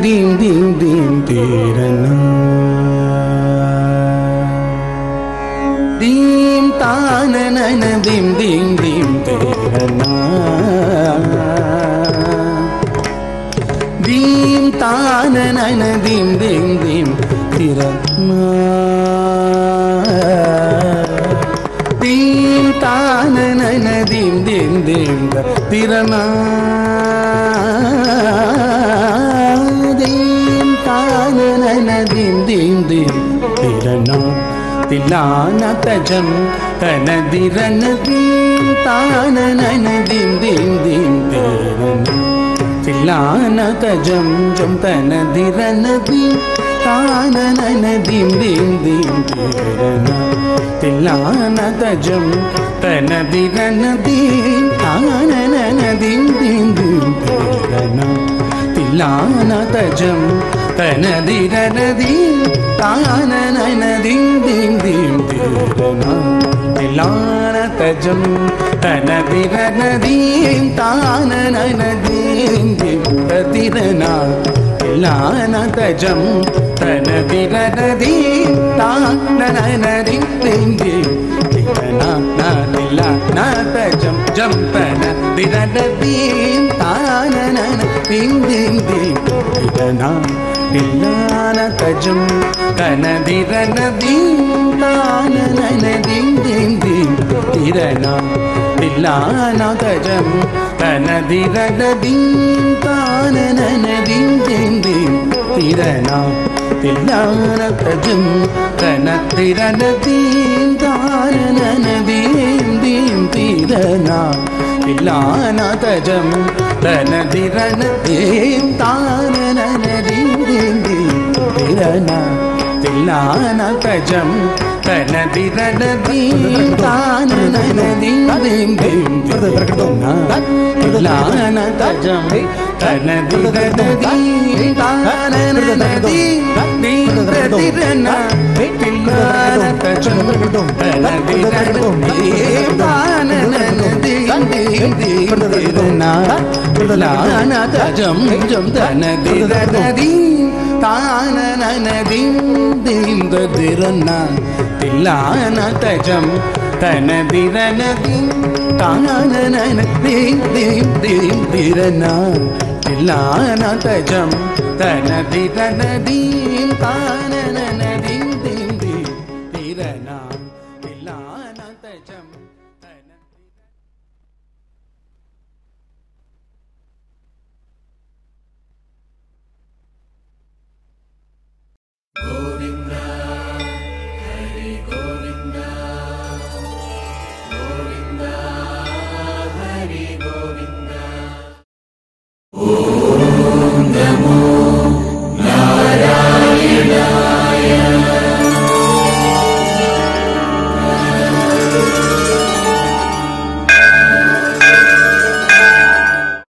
dim dim dim tirana dim tanana dim dim dim tirana dim tanana dim dim dim tirana dim tanana dim dim dim tirana dim tanana dim dim dim tirana tilana tajam tanadirana dim tanana dim dim dim tirana tilana tajam jam tanadirana dim tanana dim dim dim tirana tilana tajam tanadirana dim tanana dim dim dim tirana tilana tajam tanadirana dim tanana dim dim dim tirana tilana tajam tanadirana dim tanana dim dim tirana tilana tajam tanadirana dim tanana dim dim dim tirana tilana tajam jam tanadirana dim tanana dim dim dim tirana tilana tajam tanadirana dim tanana dim dim dim tirana tilana tajam tanadirana dim tanana dim dim dim tirana tilana tajam tanadirana dim tanana dim dim tirana tilana tajam tanadirana dim tanana dim dim dim tirana tilana tajam tanadirana dim tanana dim dim dim tirana tilana tajam tanadirana dim tanana dim dim tirana tilana tajam tanadirana dim tanana dim dim dim tirana tilana tajam jam tanadirana dim tanana dim dim tirana tilana tajam tanadirana dim tanana dim dim dim tirana tilana tajam tanadirana dim tanana dim dim dim tirana tilana tajam Oh